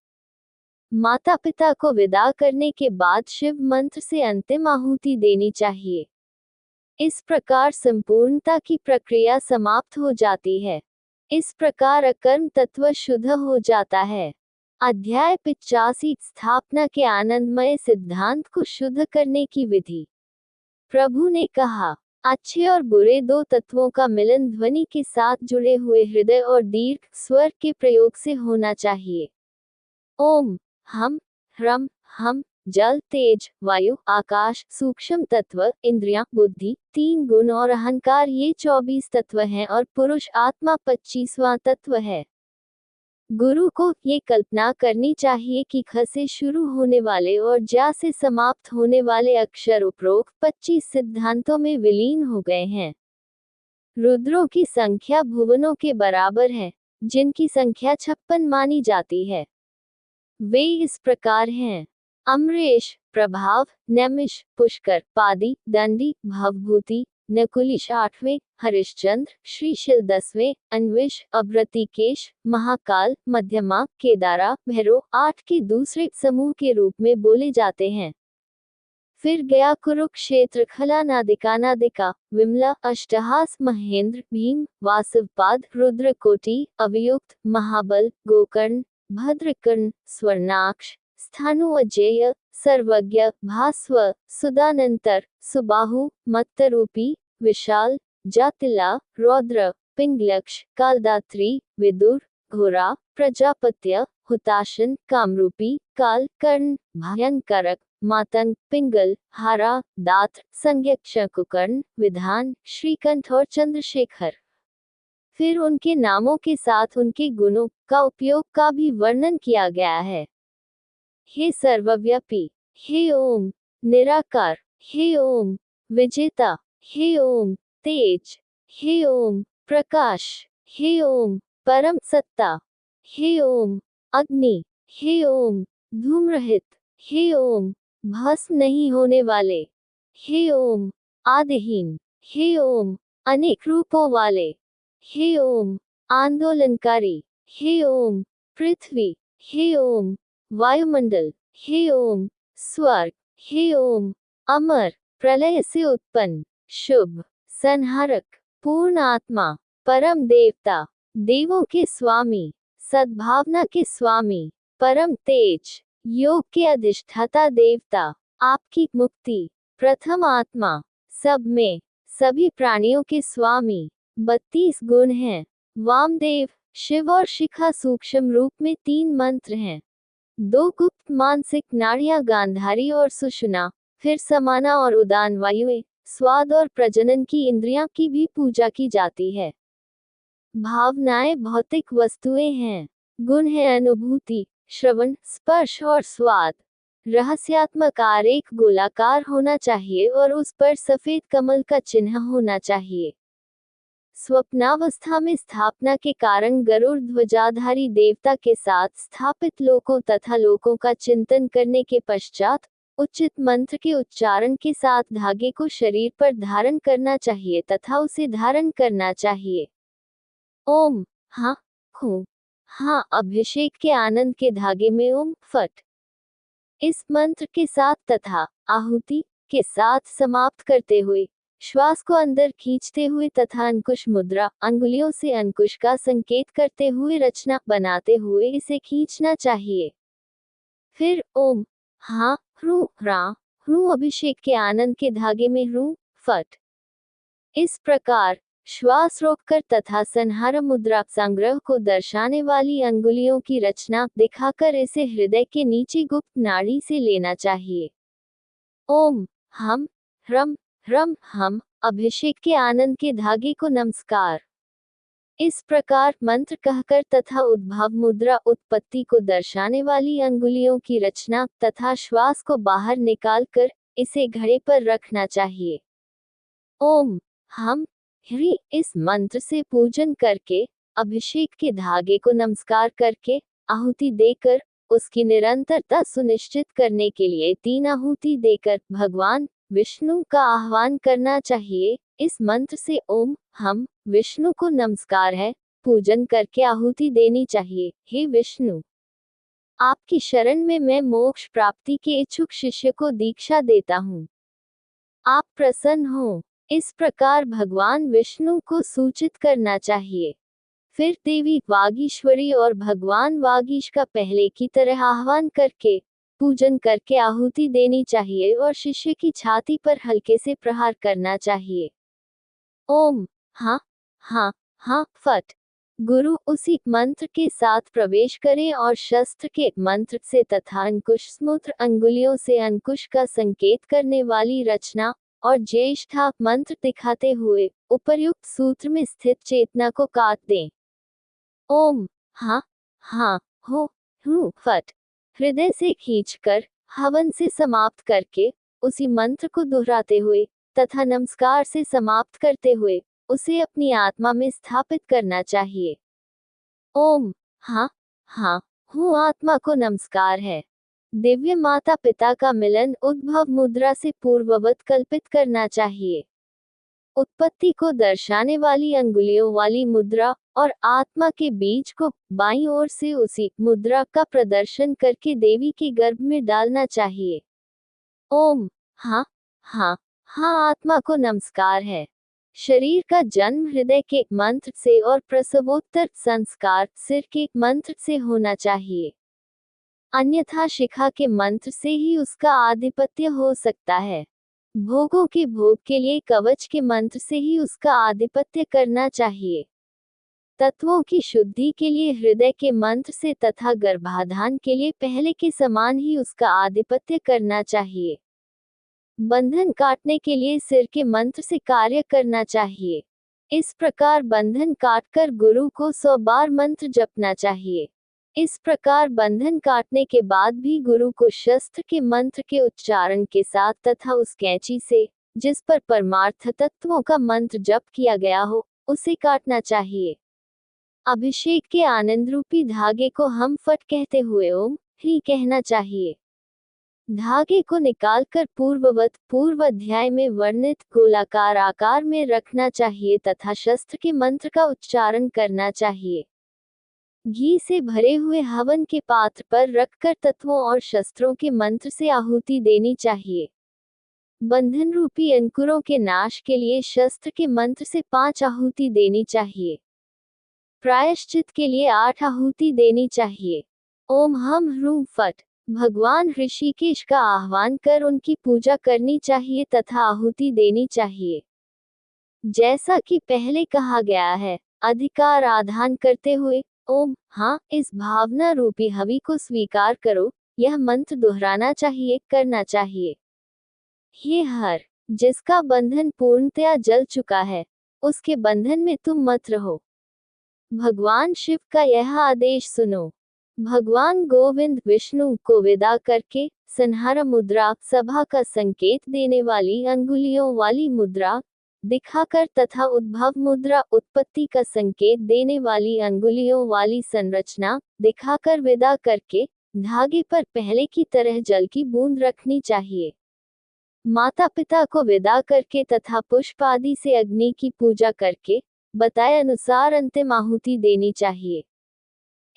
माता पिता को विदा करने के बाद शिव मंत्र से अंतिम आहुति देनी चाहिए। इस प्रकार संपूर्णता की प्रक्रिया समाप्त हो जाती है। इस प्रकार अकर्म तत्व शुद्ध हो जाता है। अध्याय 85 स्थापना के आनंदमय सिद्धांत को शुद्ध करने की विधि। प्रभु ने कहा, अच्छे और बुरे दो तत्वों का मिलन ध्वनि के साथ जुड़े हुए हृदय और दीर्घ स्वर के प्रयोग से होना चाहिए। ओम, हम, ह्रम, हम, जल, तेज, वायु, आकाश, सूक्ष्म तत्व, इंद्रियां, बुद्धि, 3 गुण और अहंकार ये 24 तत्व हैं और पुरुष आत्मा 25वां तत्व है। गुरु को ये कल्पना करनी चाहिए कि ख से शुरू होने वाले और जा से समाप्त होने वाले अक्षर उपरोक्त 25 सिद्धांतों में विलीन हो गए हैं। रुद्रों की संख्या भुवनों के बराबर है, जिनकी संख्या 56 मानी जाती है। वे इस प्रकार हैं: अमरेश, प्रभाव, नैमिष, पुष्कर, पादी, दंडी, भवभूति, नकुलिश 8वें, हरिश्चंद्र, श्रीशिल 10वें, अन्विष, अभ्रतिकेश, महाकाल, मध्यमा, केदारा, भैरव 8 के दूसरे समूह के रूप में बोले जाते हैं। फिर गया कुरुक्षेत्र, खलानादिका, विमला, अष्टहास, महेंद्र, भीम, वासवपाद, रुद्रकोटि, अवयुक्त, महाबल, गोकर्ण, भद्रकर्ण, स्वर्णाक्ष, स्थानु, अजेय, सर्वज्ञ, भास्व, सुदानंतर, सुबाहु, मत्तरूपी, विशाल, जातिला, रौद्र, पिंगलक्ष, कालदात्री, विदुर, घोरा, प्रजापत्य, हुताशन, कामरूपी, काल, कर्ण, भयंकरक, मातंग, पिंगल, हारा, दात्र, संज्ञक, शकुकर्ण, विधान, श्रीकंठ और चंद्रशेखर। फिर उनके नामों के साथ उनके गुणों का उपयोग का भी वर्णन किया गया है। हे सर्वव्यापी, हे ओम निराकार, हे ओम विजेता, हे ओम तेज, हे ओम प्रकाश, हे ओम परम सत्ता, हे ओम अग्नि, हे ओम धूम्रहित, हे ओम भस्म नहीं होने वाले, हे ओम आदिहीन, हे ओम अनेक रूपों वाले, हे ओम आंदोलनकारी, हे ओम पृथ्वी, हे ओम वायुमंडल, हे ओम स्वर्ग, हे ओम अमर, प्रलय से उत्पन्न, शुभ, संहारक, पूर्ण आत्मा, परम देवता, देवों के स्वामी, सद्भावना के स्वामी, परम तेज, योग के अधिष्ठाता देवता, आपकी मुक्ति, प्रथम आत्मा, सब में, सभी प्राणियों के स्वामी। 32 गुण हैं। वामदेव, शिव और शिखा सूक्ष्म रूप में 3 मंत्र हैं। 2 गुप्त मानसिक नाड़ियां गांधारी और सुषुम्ना, फिर समाना और उदान वायुएं, स्वाद और प्रजनन की इंद्रियां की भी पूजा की जाती है। भावनाएं भौतिक वस्तुएं हैं। गुण है अनुभूति, श्रवण, स्पर्श और स्वाद। रहस्यात्मक आरेख गोलाकार होना चाहिए और उस पर सफेद कमल का चिन्ह होना चाहिए। स्वप्नावस्था में स्थापना के कारण गरुड़ ध्वजाधारी देवता के साथ स्थापित लोकों तथा लोकों का चिंतन करने के पश्चात उचित मंत्र के उच्चारण के साथ धागे को शरीर पर धारण करना चाहिए तथा उसे धारण करना चाहिए। ओम हाँ हूँ हाँ अभिषेक के आनंद के धागे में ओम फट इस मंत्र के साथ तथा आहुति के साथ समाप्त करते हुए श्वास को अंदर खींचते हुए तथा अंकुश मुद्रा अंगुलियों से अंकुश का संकेत करते हुए रचना बनाते हुए इसे खींचना चाहिए। फिर ओम हाँ ह्रू रा ह्रू अभिषेक के आनंद के धागे में ह्रू फट इस प्रकार श्वास रोककर तथा संहार मुद्रा संग्रह को दर्शाने वाली अंगुलियों की रचना दिखाकर इसे हृदय के नीचे गुप्त नाड़ी से लेना चाहिए। ओम हम ह्रम ह्रम हम अभिषेक के आनंद के धागे को नमस्कार। इस प्रकार मंत्र कहकर तथा उद्भव मुद्रा उत्पत्ति को दर्शाने वाली अंगुलियों की रचना तथा श्वास को बाहर निकालकर इसे घड़े पर रखना चाहिए। ओम हम ह्री इस मंत्र से पूजन करके अभिषेक के धागे को नमस्कार करके आहुति देकर उसकी निरंतरता सुनिश्चित करने के लिए 3 आहुति देकर भगवान विष्णु का आह्वान करना चाहिए। इस मंत्र से ओम हम विष्णु को नमस्कार है पूजन करके आहुति देनी चाहिए। हे विष्णु आपकी शरण में मैं मोक्ष प्राप्ति के इच्छुक शिष्य को दीक्षा देता हूँ। आप प्रसन्न हो। इस प्रकार भगवान विष्णु को सूचित करना चाहिए। फिर देवी वागीश्वरी और भगवान वागीश का पहले की तरह आह्वान करके पूजन करके आहुति देनी चाहिए और शिष्य की छाती पर हल्के से प्रहार करना चाहिए। ओम हाँ हाँ हाँ फट। गुरु उसी मंत्र के साथ प्रवेश करें और शस्त्र के मंत्र से तथा अंकुश स्मूत्र अंगुलियों से अंकुश का संकेत करने वाली रचना और ज्येष्ठा मंत्र दिखाते हुए उपर्युक्त सूत्र में स्थित चेतना को काट दें। ओम हाँ हाँ हो फट। हृदय से खींचकर हवन से समाप्त करके उसी मंत्र को दोहराते हुए तथा नमस्कार से समाप्त करते हुए उसे अपनी आत्मा में स्थापित करना चाहिए। ओम हाँ हाँ आत्मा को नमस्कार है। दिव्य माता पिता का मिलन उद्भव मुद्रा से पूर्ववत कल्पित करना चाहिए। उत्पत्ति को दर्शाने वाली अंगुलियों वाली मुद्रा और आत्मा के बीज को बाईं ओर से उसी मुद्रा का प्रदर्शन करके देवी के गर्भ में डालना चाहिए। ओम हाँ आत्मा को नमस्कार है। शरीर का जन्म हृदय के मंत्र से और प्रसवोत्तर संस्कार सिर के मंत्र से होना चाहिए, अन्यथा शिखा के मंत्र से ही उसका आधिपत्य हो सकता है। भोगों के भोग के लिए कवच के मंत्र से ही उसका आधिपत्य करना चाहिए। तत्वों की शुद्धि के लिए हृदय के मंत्र से तथा गर्भाधान के लिए पहले के समान ही उसका आधिपत्य करना चाहिए। बंधन काटने के लिए सिर के मंत्र से कार्य करना चाहिए। इस प्रकार बंधन काटकर गुरु को 100 बार मंत्र जपना चाहिए। इस प्रकार बंधन काटने के बाद भी गुरु को शस्त्र के मंत्र के उच्चारण के साथ तथा उस कैंची से जिस पर परमार्थ तत्वों का मंत्र जप किया गया हो उसे काटना चाहिए। अभिषेक के आनंद रूपी धागे को हम फट कहते हुए ओम ही कहना चाहिए। धागे को निकालकर पूर्ववत पूर्व अध्याय में वर्णित गोलाकार आकार में रखना चाहिए तथा शस्त्र के मंत्र का उच्चारण करना चाहिए। घी से भरे हुए हवन के पात्र पर रखकर तत्वों और शस्त्रों के मंत्र से आहुति देनी चाहिए। बंधन रूपी अंकुरों के नाश के लिए शस्त्र के मंत्र से 5 आहुति देनी चाहिए। प्रायश्चित के लिए 8 आहुति देनी चाहिए। ओम हम ह्रूम फट। भगवान ऋषिकेश का आह्वान कर उनकी पूजा करनी चाहिए तथा आहुति देनी चाहिए। जैसा कि पहले कहा गया है, अधिकार आधान करते हुए ओम हाँ इस भावना रूपी हवि को स्वीकार करो। यह मंत्र दोहराना चाहिए, करना चाहिए। हे हर, जिसका बंधन पूर्णतया जल चुका है, उसके बंधन में तुम मत रहो। भगवान शिव का यह आदेश सुनो। भगवान गोविंद विष्णु को विदा करके संहार मुद्रा सभा का संकेत देने वाली अंगुलियों वाली मुद्रा दिखाकर तथा उद्भव मुद्रा उत्पत्ति का संकेत देने वाली अंगुलियों वाली संरचना दिखाकर विदा करके धागे पर पहले की तरह जल की बूंद रखनी चाहिए। माता पिता को विदा करके तथा पुष्प आदि से अग्नि की पूजा करके बताए अनुसार अंतिम आहुति देनी चाहिए।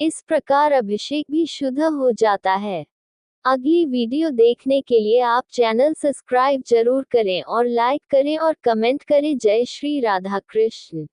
इस प्रकार अभिषेक भी शुद्ध हो जाता है। अगली वीडियो देखने के लिए आप चैनल सब्सक्राइब जरूर करें और लाइक करें और कमेंट करें। जय श्री राधा कृष्ण।